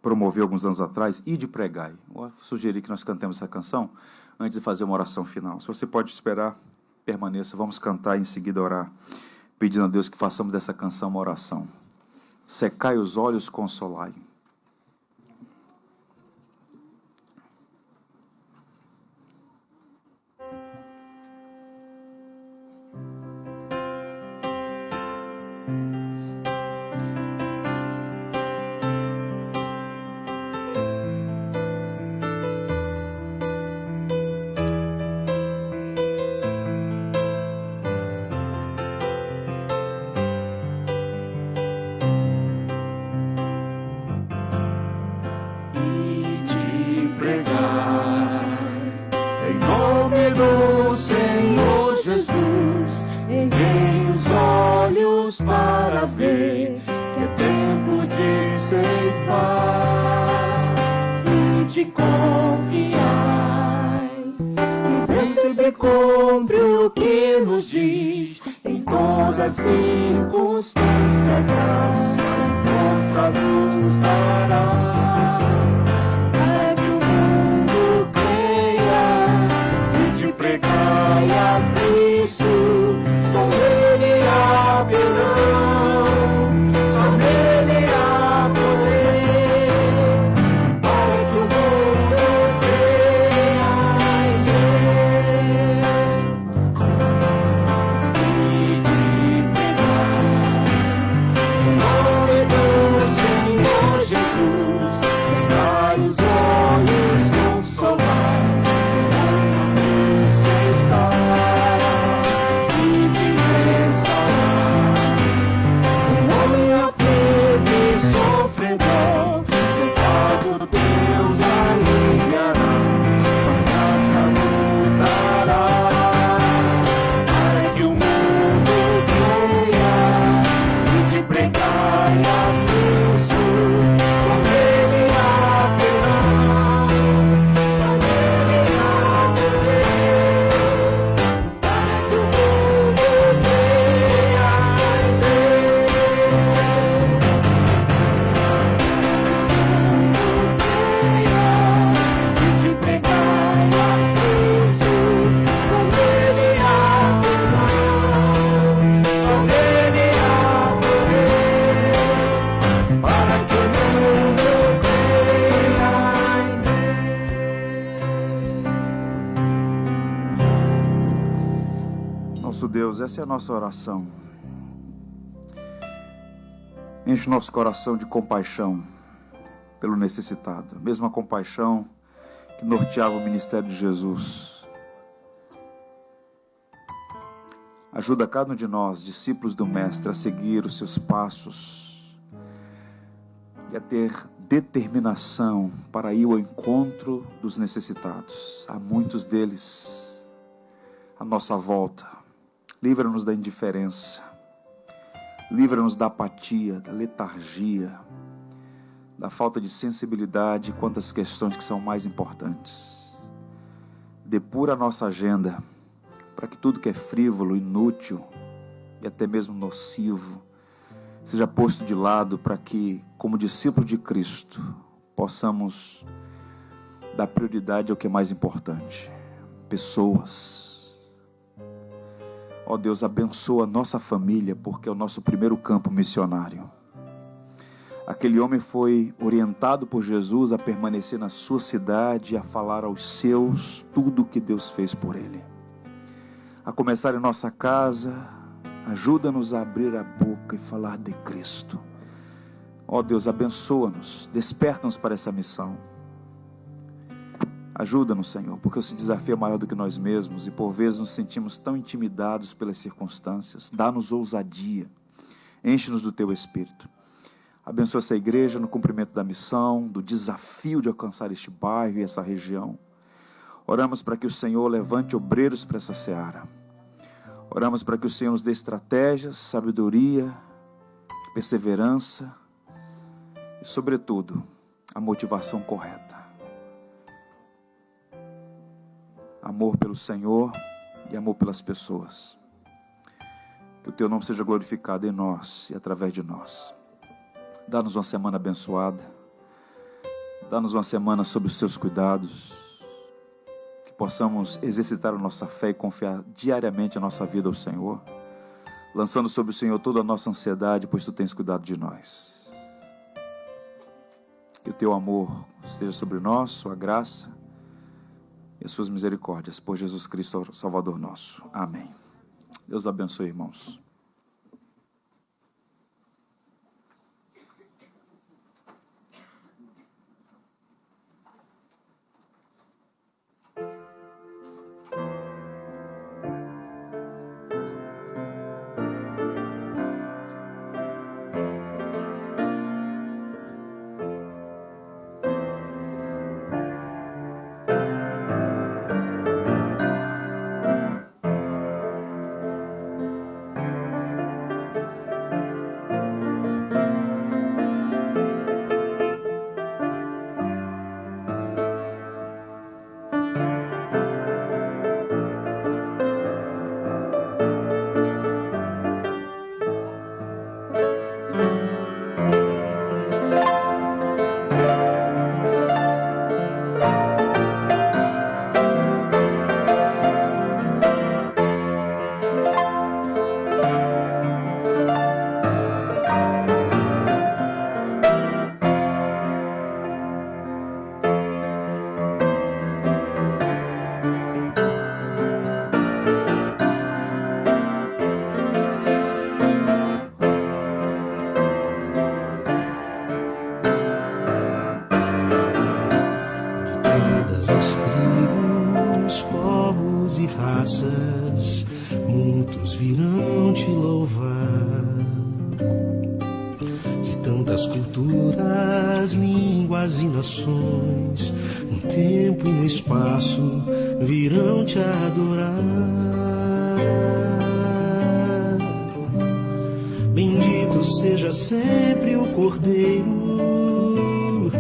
promoveu alguns anos atrás, Ide Pregai. Vou sugerir que nós cantemos essa canção antes de fazer uma oração final. Se você pode esperar, permaneça. Vamos cantar e em seguida orar, pedindo a Deus que façamos dessa canção uma oração. Secai os olhos, consolai. Para ver que é tempo de ceifar e de confiar. E Deus sempre cumpre o que nos diz em toda circunstância. sua graça e força nos dará, para que o mundo creia e te pregai a Cristo. Só nele há perdão, só nele há poder, para que o mundo creia em Deus. E te pregai, em nome do Senhor Jesus, fechar os olhos, consolar, a cruz está. Deus, essa é a nossa oração. Enche o nosso coração de compaixão pelo necessitado, a mesma compaixão que norteava o ministério de Jesus. Ajuda cada um de nós, discípulos do Mestre, a seguir os seus passos e a ter determinação para ir ao encontro dos necessitados. Há muitos deles à nossa volta. Livra-nos da indiferença, livra-nos da apatia, da letargia, da falta de sensibilidade quanto às questões que são mais importantes. Depura a nossa agenda para que tudo que é frívolo, inútil e até mesmo nocivo seja posto de lado, para que, como discípulo de Cristo, possamos dar prioridade ao que é mais importante: pessoas. Ó Deus, abençoa a nossa família, porque é o nosso primeiro campo missionário. Aquele homem foi orientado por Jesus a permanecer na sua cidade e a falar aos seus tudo o que Deus fez por ele. A começar em nossa casa, ajuda-nos a abrir a boca e falar de Cristo. Ó Deus, abençoa-nos, desperta-nos para essa missão. Ajuda-nos, Senhor, porque esse desafio é maior do que nós mesmos e por vezes nos sentimos tão intimidados pelas circunstâncias. Dá-nos ousadia, enche-nos do Teu Espírito. Abençoa essa igreja no cumprimento da missão, do desafio de alcançar este bairro e essa região. Oramos para que o Senhor levante obreiros para essa seara. Oramos para que o Senhor nos dê estratégias, sabedoria, perseverança e, sobretudo, a motivação correta. Amor pelo Senhor e amor pelas pessoas. Que o Teu nome seja glorificado em nós e através de nós. Dá-nos uma semana abençoada. Dá-nos uma semana sob os Teus cuidados. Que possamos exercitar a nossa fé e confiar diariamente a nossa vida ao Senhor, lançando sobre o Senhor toda a nossa ansiedade, pois Tu tens cuidado de nós. Que o Teu amor esteja sobre nós, Sua graça e as Suas misericórdias, por Jesus Cristo, Salvador nosso. Amém. Deus abençoe, irmãos. te louvar. De tantas culturas, línguas e nações, no tempo e no espaço virão te adorar. Bendito seja sempre o Cordeiro,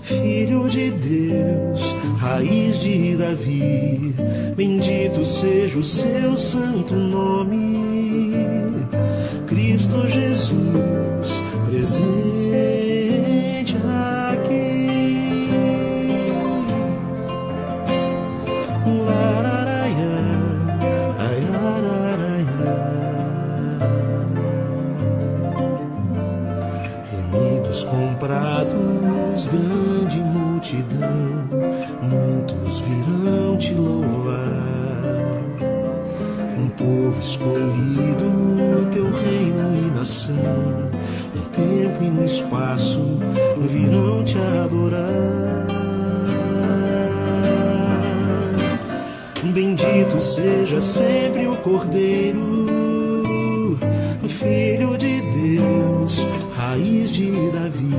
Filho de Deus, raiz de Davi. Bendito seja o seu santo nome, Cristo Jesus, presente aqui. Lararaia, aiararaia. Remidos comprados, grande multidão, muitos virão te louvar. Um povo escolhido, teu reino e nação, no tempo e no espaço virão te adorar. Bendito seja sempre o Cordeiro, Filho de Deus, raiz de Davi.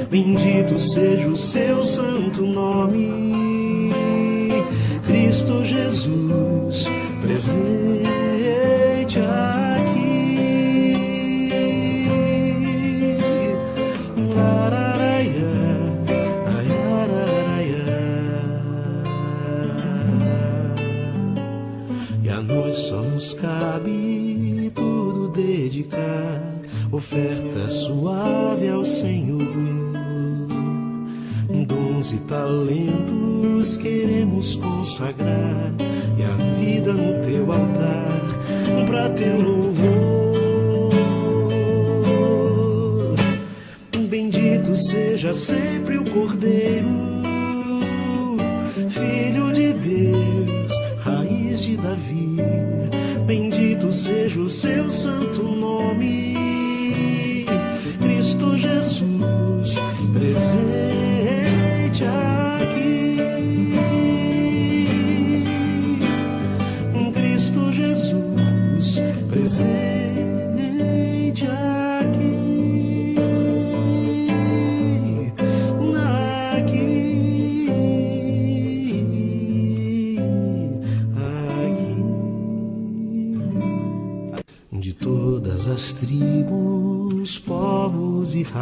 Bendito seja o seu santo nome, Cristo Jesus, presente aqui. Lararaia, aiararaia. E a nós só nos cabe tudo dedicar, oferta suave ao Senhor. Dons e talentos queremos consagrar, e a vida no teu altar, pra teu louvor. Bendito seja sempre o Cordeiro, Filho de Deus, raiz de Davi. Bendito seja o seu santo nome, Cristo Jesus, presente aqui. Cristo Jesus, presente aqui. Aqui. De todas as tribos, povos e raças,